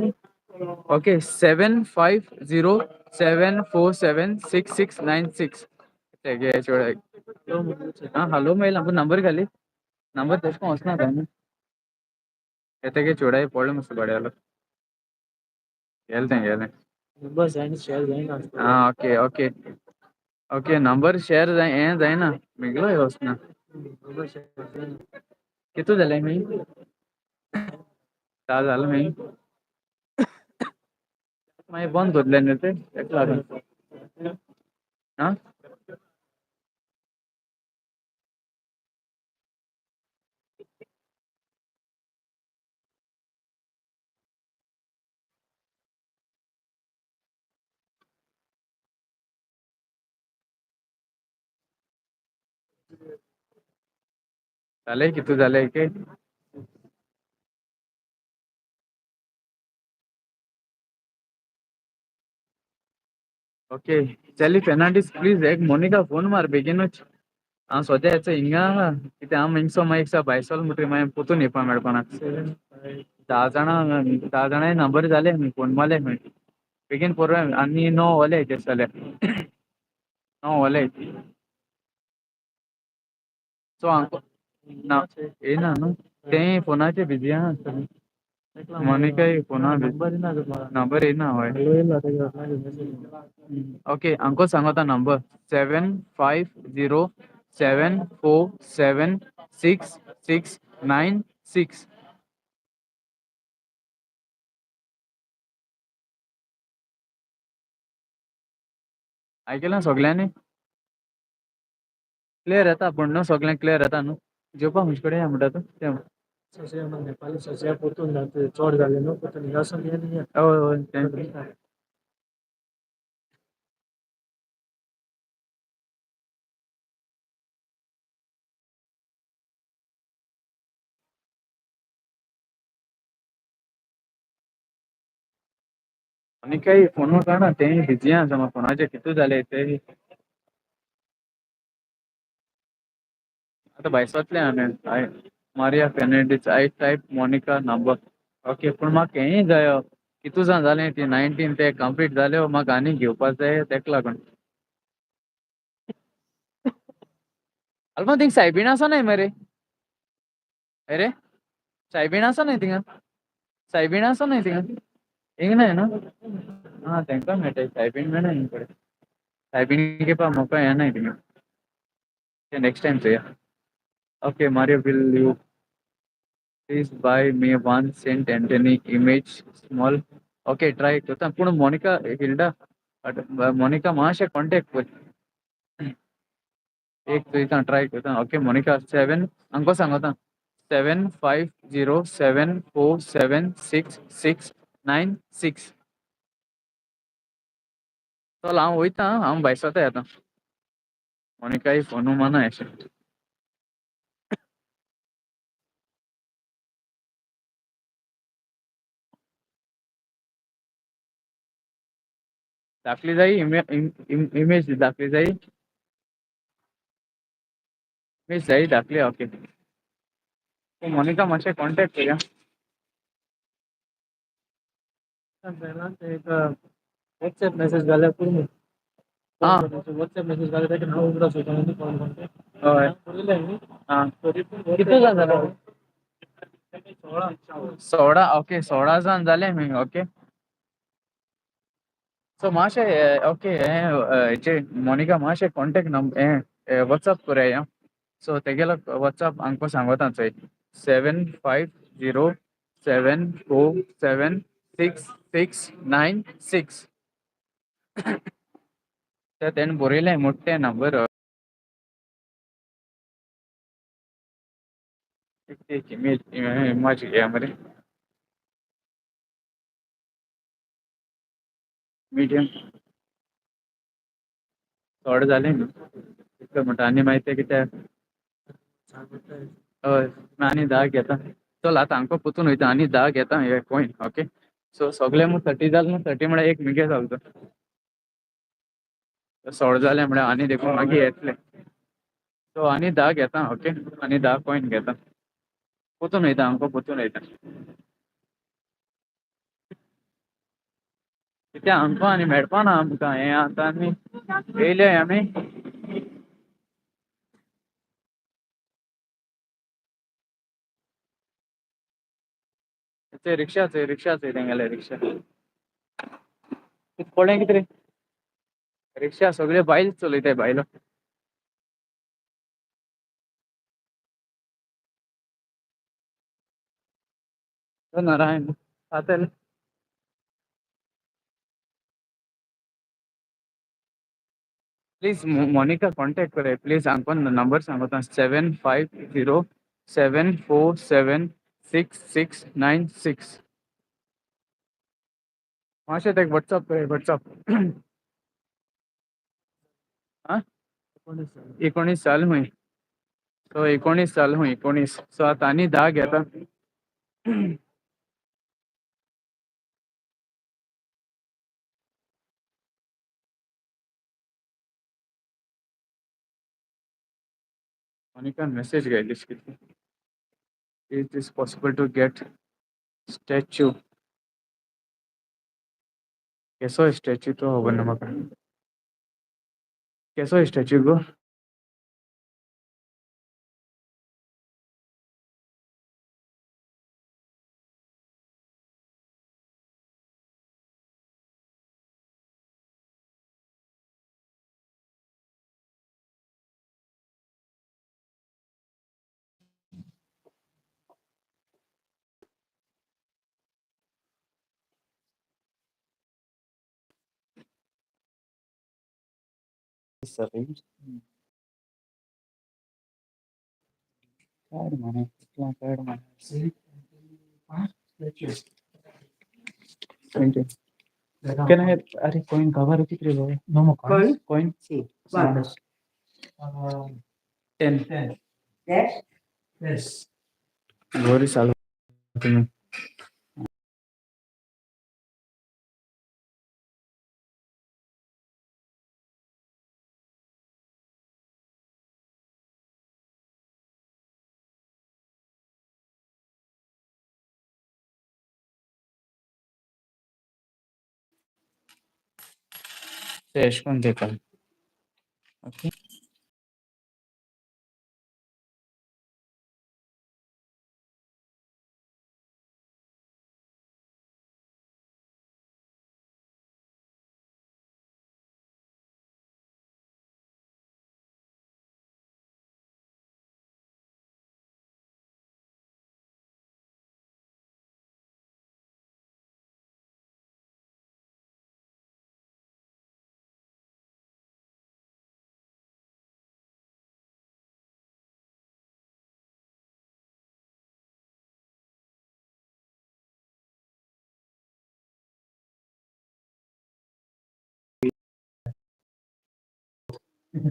ओके 7507476696 तेगे हाँ हेलो मेल हमको नंबर घाली नंबर तेसको वचना काय तेगे चोडाई पडलो मस्त बड्यालो गेलें बस एंड शेअर जायना हाँ okay okay okay number share जाय हें जायना मेगलो वचना कितू जालें मी 10 जालें मी मागीर बंद कोरलें न्ही ते तेका लागून आं जालें कितू जालें के ओके चली फेर्नांडीस प्लीज एक मोनिका फोन मार बेगीनूच हांव सोद्या येचो हिंगा आहा कित्याक हांव हिंगसो मागीर दिसा बायसोल म्हणटकीर मागीर पोत्तून येवपा मेळपाना 10 जाणांय नंबर जाले फोन मारले खंय बेगीन पोरवा आनी 9 वले तेश जाल्यार 9 वले सो हांव ना येयना न्हू तेंय फोनाचेर बिजी आहा मोनिकाय फोना नंबर येयना हय ओके हांको सांगोता नंबर 7507476696 आयकलां सोगल्यांनी क्लियर येता पूण न्हू सोगल्यांक क्लियर येता न्हू जेवपा खुंचे कडेन या म्हणटा तूं नेपाली सस्या पोतून चोड जालें न्हू पोतून हय हय आनी काही फोन काडा तेंय बिजी आहा फोनाचेर कितू जालें ते आतां भायर सोत्लें हांवें मारिया फेर्नांडीस आय टायप मोनिका नंबर ओके पूण म्हाका हेंय जायो कितू जाण जालें ती 19 ते कंप्लीट जाल्यो म्हाका आनीक घेवपा जाय तेका लागून आलमा थिंग सायबीण आसा न्हय मरे अरे सायबीण आसा न्हय थिंगां सायबीण आसा न्हय थिंगां हिंग न्हय न्हू आं तेंका मेळटाय सायबीण मेळना हिंग कडे सायबीण घेवपा मोको हें नाय थिंगां ते नेक्स्ट टायम चोया okay Maria will you Please buy me one Saint Anthony image small. Okay, try it. पूर्ण मोनिका हिल्डा मोनिका माशे कॉन्टॅक्ट एक तो इथं ट्राय करता ओके मोनिका 7 अंको सांग होता 7507476696 तो हांव वयता हांव भायसोता येता मोनिका ही फोन माना अशें दाखली जाई इमेज दाखली जाई इमेज जाई दाखली ओके तो मोनिका मातशें कॉन्टॅक्ट करया पहिला ते एक व्हॉट्सएप मेसेज घाल्या पूर्ण हां व्हॉट्सएप मेसेज घाल्या त्याचे नाव उघडा सोडा कॉल करते हय हां किती झाला 16 ओके 16 जाण जाले मी ओके सो मातशें ओके हेचे मोनिका मातशें कॉन्टॅक्ट नंबर व्हॉट्सअप करया या सो तेगेलो व्हॉट्सअप हांकां सांगोता चोय 7507476696 ते तेणें बरयलें मोठ्ठे नंबर इमेज घे मरे मीडियम थोडे जालें न्हू इतलें म्हणटा आनी मागीर ते कितें हय आनी 10 घेता चल आतां हांकां पोतून वयता आनी 10 घेता हे कॉइन ओके सो सगळे म्हूण 30 जाले न्हू 30 म्हळ्यार एक मिगे जालो तो 16 जाले म्हळ्यार आनी देखून मागीर येतले सो आनी 10 घेता ओके आनी 10 कॉइन घेता पोतून वयता हांकां पोतून वयता कित्या हांकां आनी मेळपा ना आमकां हें आतां आनी येयले आमी ते रिक्षा चोय तेंगेले रिक्षा पळय कितें रे रिक्षा सगळे बायल चलयताय बायलो नारायण आतेल प्लीज मोनिका कॉन्टॅक्ट करे प्लीज हांकां नंबर सांगोता 7507476696 मातशें तेका व्हॉट्सअप कर व्हॉट्सअप आं 19 साल हूंय सो 19 साल हूंय 19 सो आतां आनी 10 घेता मोनिका मेसेज घायलीस कितें is this possible to get statue केसो स्टॅच्यू तो खबर ना म्हाका केसो स्टॅच्यू गो कार्ड माने कार्ड माने थँक यू can I अरे कॉइन कवर किती रे बाबा no more coin sí uh, 10 yes गोरी साल तुम्ही ते अशें करून दिता okay Okay,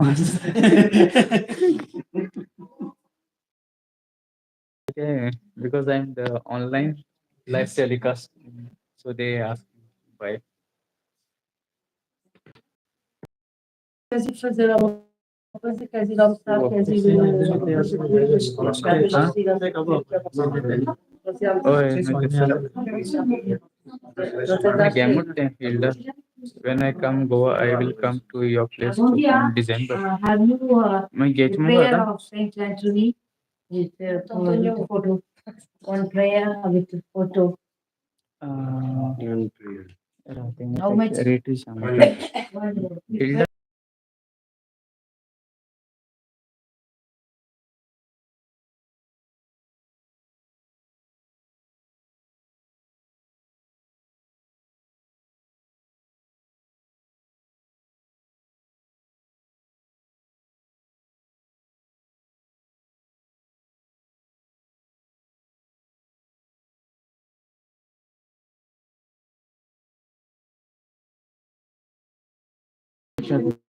because I'm the online live telecast, so they ask why. Fazer uma coisa, queres ir almoçar, queres ir. Oh, Hilda. When I come Goa, I will come to your place in December. Have you मैं gate में prayer था. of Saint Anthony with photo? One prayer with photo. How much? Rate is Hilda.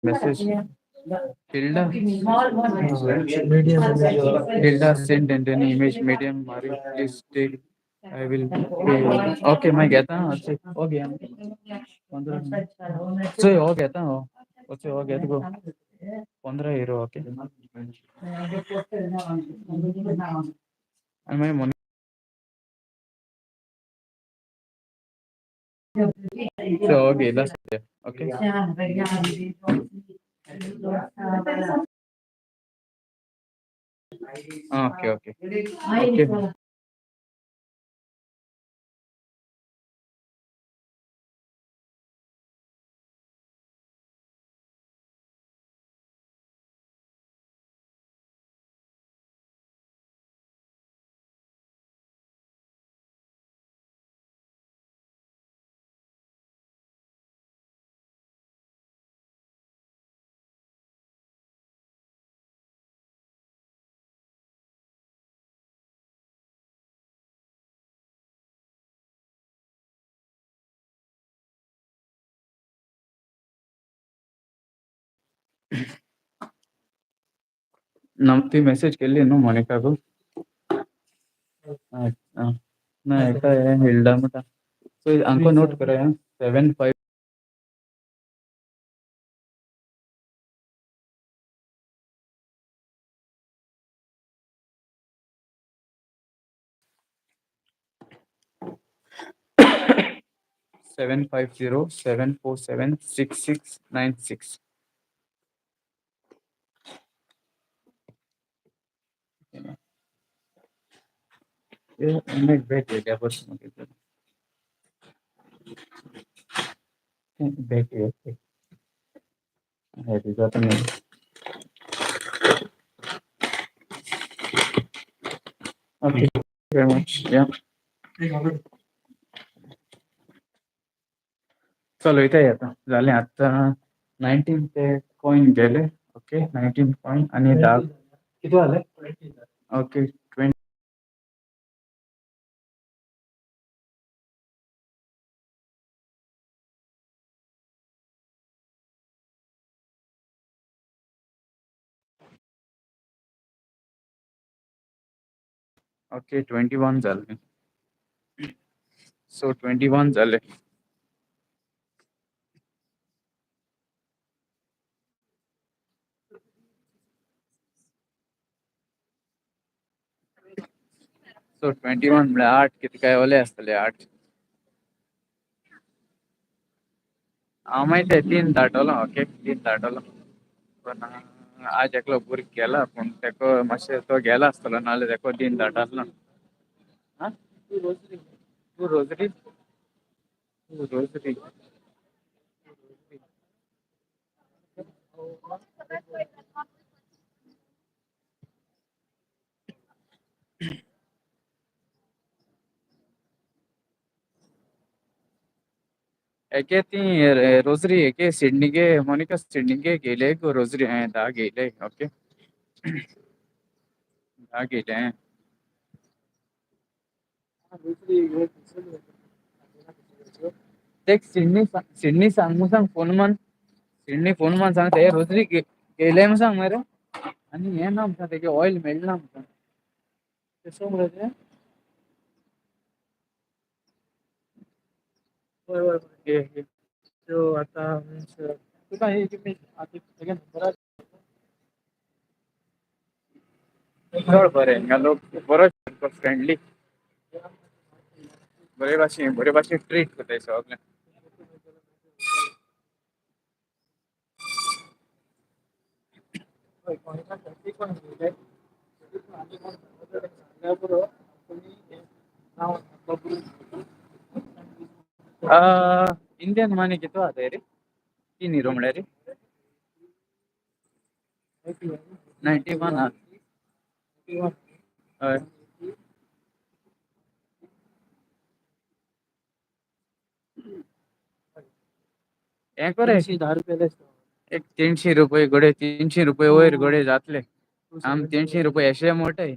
Message. Hilda. Hilda send and an image medium. Mari, please take. I will pay. Okay, मैं कहता हूँ अच्छे हो गया 15 से हो गया था हो अच्छे हो गया तो 15 euro ओके मैं मोनी से हो गया last okay okay okay okay नमती मैसेज के लिए नो मोनिका को ना ऐसा है हिल्डा मटा तो अंको नोट करा है 75 750 747 6696 ये इमेज बैठ गया बस मुझे बैठ गया है रिजल्ट नहीं ओके वेरी मच या चलो इथे येतं झाले आता 19 ते कॉइन गेले ओके 19 कॉइन आणि 10 किती झाले ओके 20 ओके 21 झाले सो 21 झाले सो 21 म्हणजे 8 किती काय ओले असतले 8 माहिती आहे 3 दाटवलं ओके 3 दाटवलं पण आज एकलो भूर गेला पण तेको मातशें तो गेला आसतलो नाल्यार तेको 3 दाटासलो हा तू रोजरी एके ती रोजरी एके सिडनीगे मोनिका सिडनीगे गेले को रोजरी दा गेले ओके दा गेले देख सिडनी सांग फोन मान सिडनी फोन मान सांगते रोजरी गेले मग सांग मरे आणि हे ना म्हणतात ते ऑइल मेल्ट ना म्हणतात त्याच्यामुळे ते होय होय तो आता तू काय हे किती आता सगळ्यात बरं बरं लोक बरं फ्रेंडली बरे भाषे ट्रीट करते सगळं इंडियन माने किती आता रे तीन रोमड्या रे 91 हा होय. एक बरं 10 रुपये एक 300 रुपये गडे 300 रुपये वयर गडे जातले आम 300 रुपये असे मोठे आहे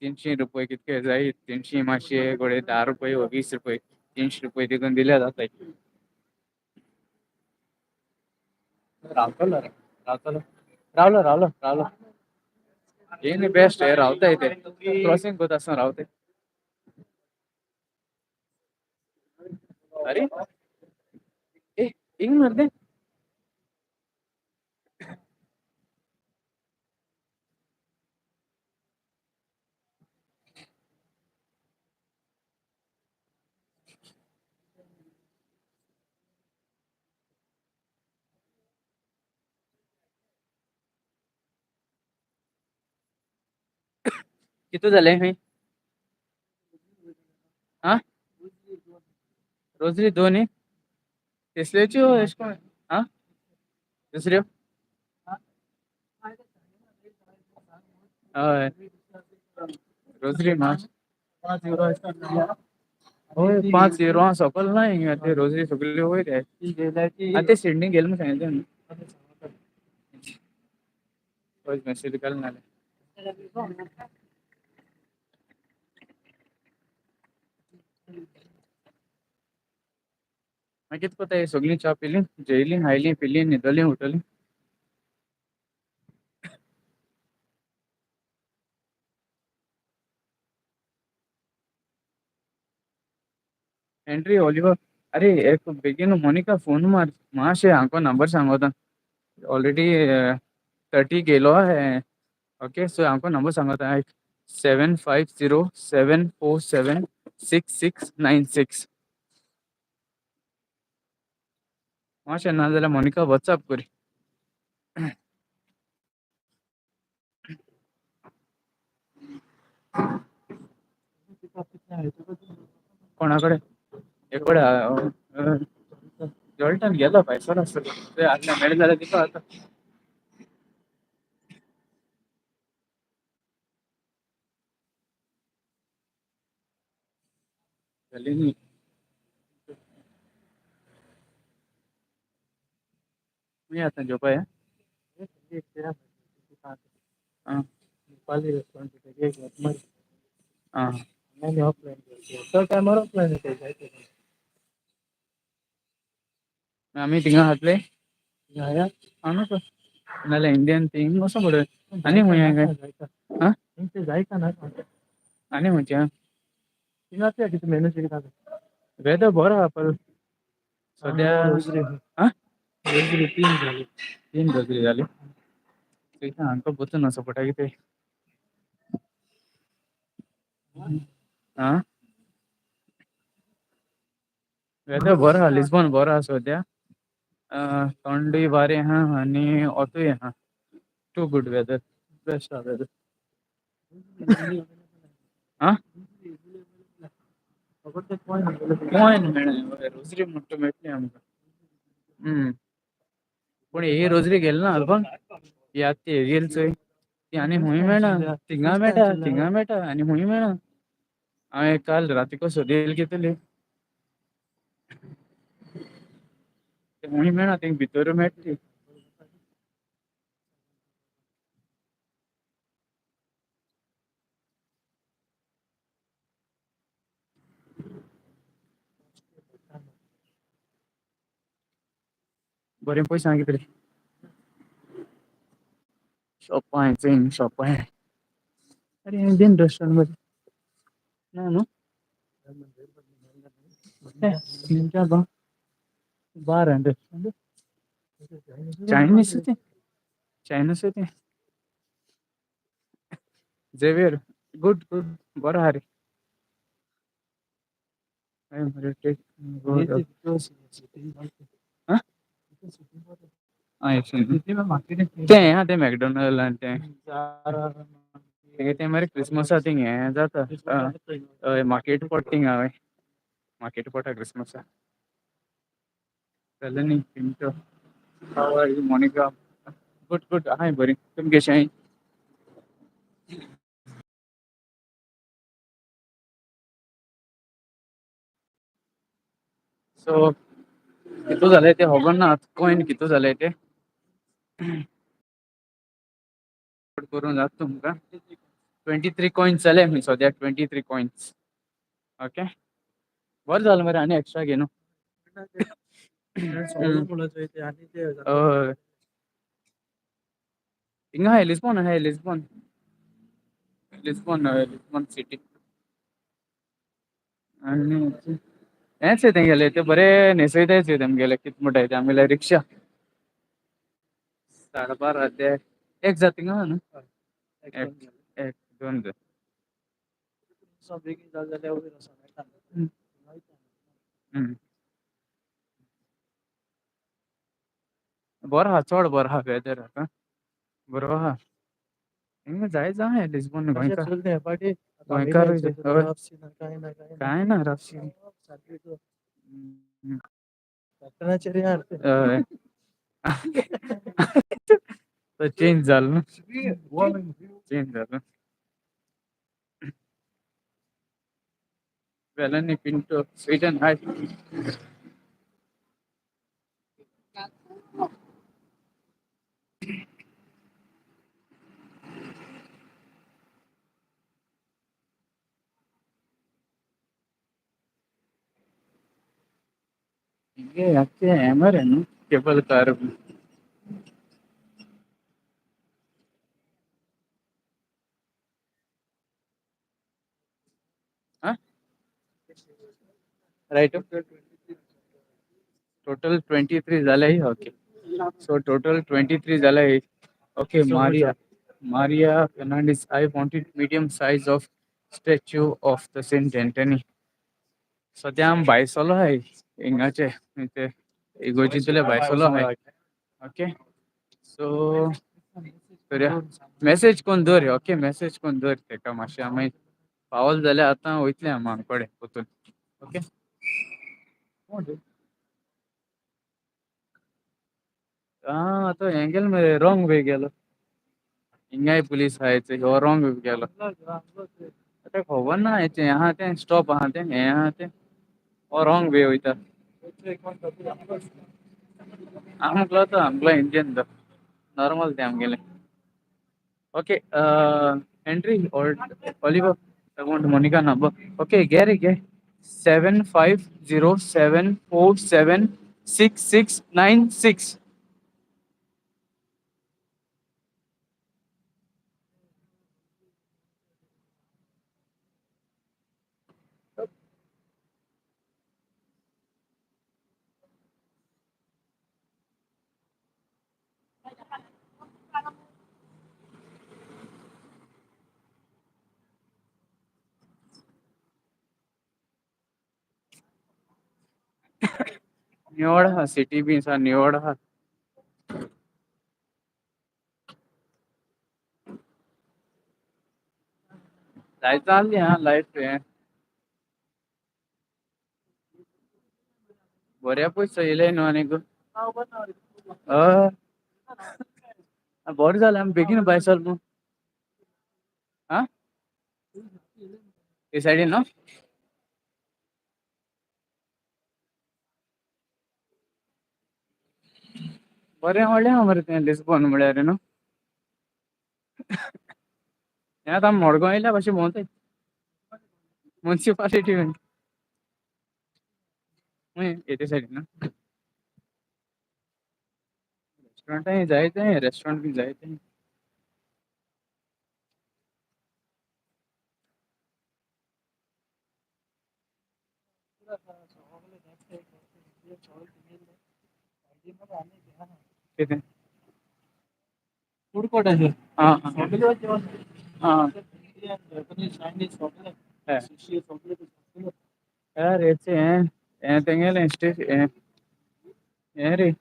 300 रुपये कितके जाईल 300 माशे गोडे 10 रुपये व 20 रुपये 300 रुपये तिथून दिल्या जात आहे रावलं ಏನ್ ಬೆಸ್ಟ್ ರಾವ್ತಾ ಇದೆ ಕ್ರಾಸಿಂಗ್ ಗೊತ್ತಾ ರಾವ್ತೆ अरे ए ಹಿಂಗ್ ಮಾಡ್ದೆ किती झाले मी हा रोजरी दोन्ही तिसऱ्याची हा दुसऱ्या हय रोजरी मास 5 युरो होय 5 युरो सकल नाही ते रोजरी सगळे होय रे ते सिडनी गेल मग सांगितलं ना होय मेसेज काल ना मैं कित पता है सगली चा पिली जेली हायली पिली निदली उठली एंट्री ओलिवर अरे एक बेगिन मोनिका फोन मार माशे आंको नंबर सांगो था ऑलरेडी 30 गेलो है ओके सो आंको नंबर सांगो था 7507476696 माशे ना जाल्यार मोनिका व्हॉट्सअप करी कोणाकडे एकडे जॉल्टन गेला पैसा ते आता मेळ झाला तिथं आता झाली नाही मी आता झोपाय हां पाली रेस्टॉरंट हां नाही ऑफलाईन तर टायमार ऑफलाईन आम्ही तिघं हातले आणू नाला इंडियन थिंग असं बोल आणि हा जाय का ना आणि म्हणजे किती मेहनत वेदर बरं आपण सध्या हा 3 गजरी झाली अंक बसून असं पटा की ते हा वेदर बरं हा लिस्बन बरं हा सध्या थंडी वारे हा आणि ऑटो हा टू गुड वेदर बेस्ट हा वेदर हा रोजरी मोठ भेटले आमका पण हे रोजरी गेल ना अल्बम यात ते गेलचोय आणि मोही मेळना तिंगा मेटा आणि मोही मेळना काल राती कसो देल घेतले मोही मेळना ते भितर मेळटली बरे पयशे हांगा कितें शॉप आहे चैन शॉप आहे अरे इंडियन रेस्टोरेंट मध्ये ना नो क्या बार है चाइनीस होते चायनीज होते जेवियर गुड गुड बरं हा रे ते हा ते मॅकडोनल्ड आणि ते मरे क्रिसमस थिंग हे जाता मार्केट पॉटिंग हवे मार्केट पॉटा क्रिसमस नहीं Pinto how are you Monica good good हाय बरी तुम कशे आहे सो कितू झालंय ते होगन ना कॉइन कितू झालंय ते करून जात तुमका 23 कॉइन्स झाले मी सध्या 23 कॉइन्स ओके बरं झालं मरे आणि एक्स्ट्रा घेणं हिंगा है लिस्बन लिस्बन सिटी आणि हेच आहे तेंगेले ते बरे नेसयतायच तेमगेले कित मोठा आहे आम्हाला रिक्षा 12.5 ते एक जाती ना एक दोन हम्म. बरं हा चड बरं हा वेदर आता बरोबर हा हिंगा जायचं आहे लिस्बन गोंयकार काय ना राशी चेंज झालं ना चेंज झालं वेलांनी पिंटो स्वीडन हाय ಹಿಂಗೆ ಯಾಕೆ ಹ್ಯಾಮರ್ ಏನು ಕೇಬಲ್ ಕಾರ್ राईट टोटल 23 झालंय ओके सो टोटल 23 झालंय okay Maria Fernandes I wanted medium size of statue of the Saint Antony सध्या आम बायसोलो आहे हिंगाचे ते इगोजितले बायसोलो आहे ओके सो करूया मेसेज कोण दवर ओके मेसेज कोण दवर तेका मातशें आमी पावल जाल्यार आतां वयतलें आमी आमकडे वचून ओके आता हें गेलो मरे रॉंग वे गेलो हिंगाय पुलीस आहाय हो रॉंग वे गेलो आता खबर ना हेचें आहा तें स्टॉप आहा तें हें आहा तें हो रॉंग वे वयता आमगेलो इंडियन नॉर्मल तें आमगेलें ओके एंट्री और Oliver I want Monica number. Okay, Gary, get 7507476696. निवड हा सिटी बी सा निवड हा जायचं आली हा लाईफ हे बऱ्या पयस येयले न्हू आनीक बरें जालें आमी बेगीन भायर सरले आ ते सायडीन न्हू बरें व्हडलें आहा मरे तें लिस्बन म्हळ्यार न्हू हें आतां आमी मडगांव येयल्या भाशेन भोंवताय मुन्सिपालिटी हेते सायडीन न्हू रेस्टोरेंट जायचं आहे रेस्टोरेंट बी जायचं आहे किती फूड कोर्ट आहे हां हां क्या रेट से हैं तेंगे स्टेज रे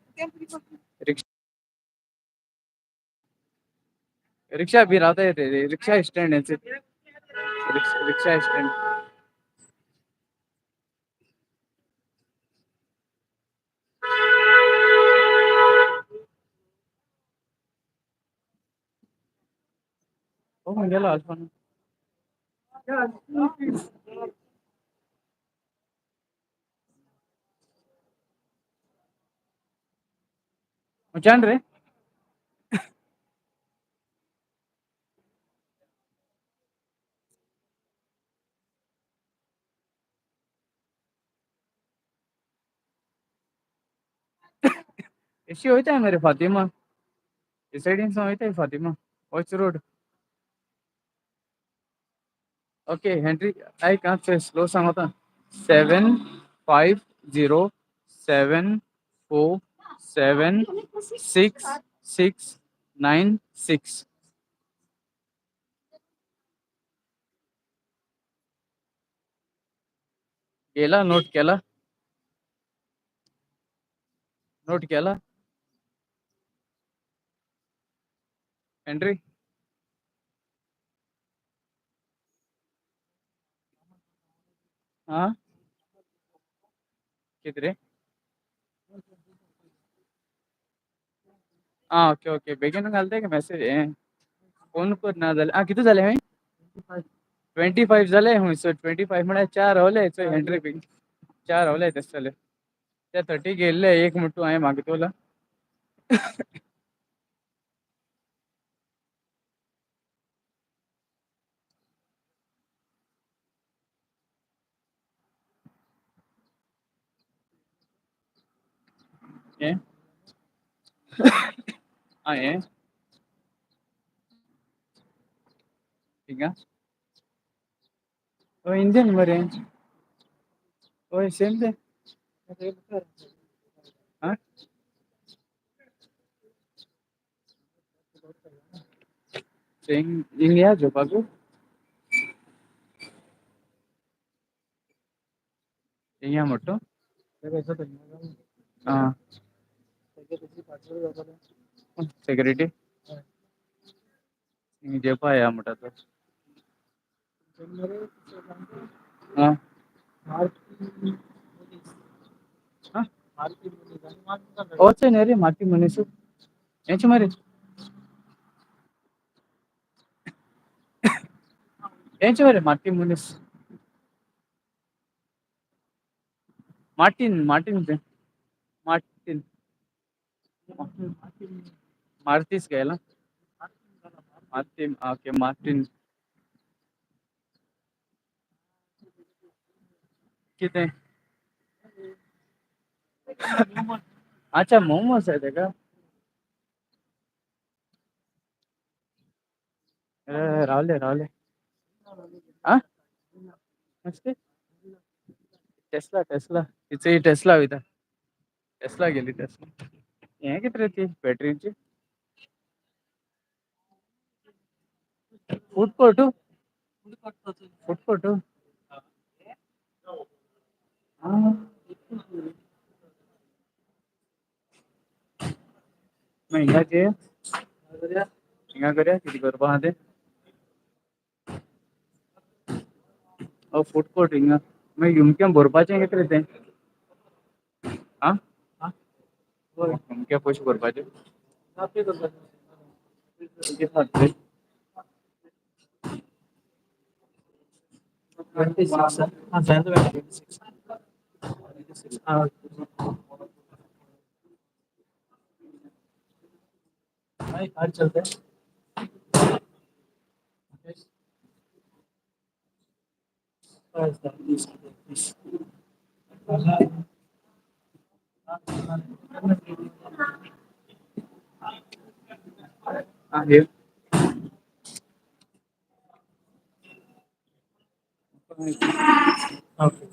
रिक्षा भी राहता येते रिक्षा स्टँड याचे रिक्षा स्टँड हो मग गेलो आज पण छान रे ऐसी होता है मेरे फातिमा इस साइड से होता है Fatima watch road okay Henry आई कहाँ से स्लो सांग होता 750747696 केला नोट केला हेनरी हाँ कितने हाँ ओके ओके बेगिन घालते हैं कि मैसेज फोन कर ना झाले किती झाले आहे 25 झाले हूँ सो 25 म्हणा 4 होले सो हेनरी पिंग 4 होले तस चले त्या 30 गेले एक मुट्टू आहे मागे तुला ये हाँ ये ठीक है ओ इंडियन मरे ओ सेम थे हाँ इंडिया जो पागो इंडिया मोटो हाँ सिक्योरिटी जे पाया मोटा तो हाँ हाँ ओचे नेरे माटी मनीसु ఏంచి మరి ఏంచి మరి మార్టిన్ మునిస్ మార్టిన్ మార్టిన్ మార్టిన్ मार्टिस गेला मार्टिन ओके मार्टिन कितने अच्छा मोमोज है देखा रावले हाँ मस्ते टेस्ला इथे टेस्ला होता टेस्ला गेली टेस्ला ये किती रहती बॅटरीची फूड कोर्ट हाँ मैं हिंगा करूया किती करू पाहते फूड कोर्ट हिंगा मैं युमक्या भरपाचे किती रहते हाँ युमक्या पयशे भरपाचे किती खाते 26 हाँ ज़्यादा 26 हाँ भाई आज चलते हैं Here. Okay.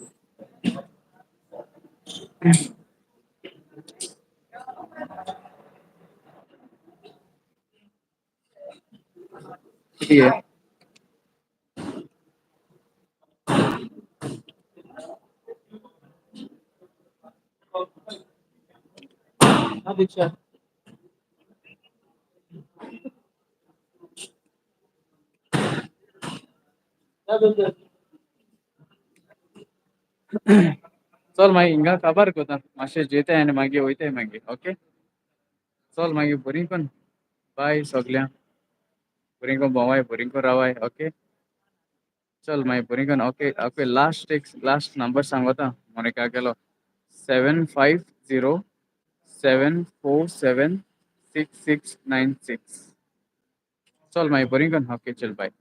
Yeah. अच्छा चल मागीर हिंगा काबार कोता मातशें जेताय आनी मागीर वयताय मागीर ओके चल मागीर बरी कोन बाय सगल्यांक बरी कोन भोंवाय बरी कोन रावाय ओके चल मागीर बरी कोन ओके ओके लास्ट नंबर सांगोता मोनिका गेलो 7507476696 चल मागीर बरी कोन ओके चल बाय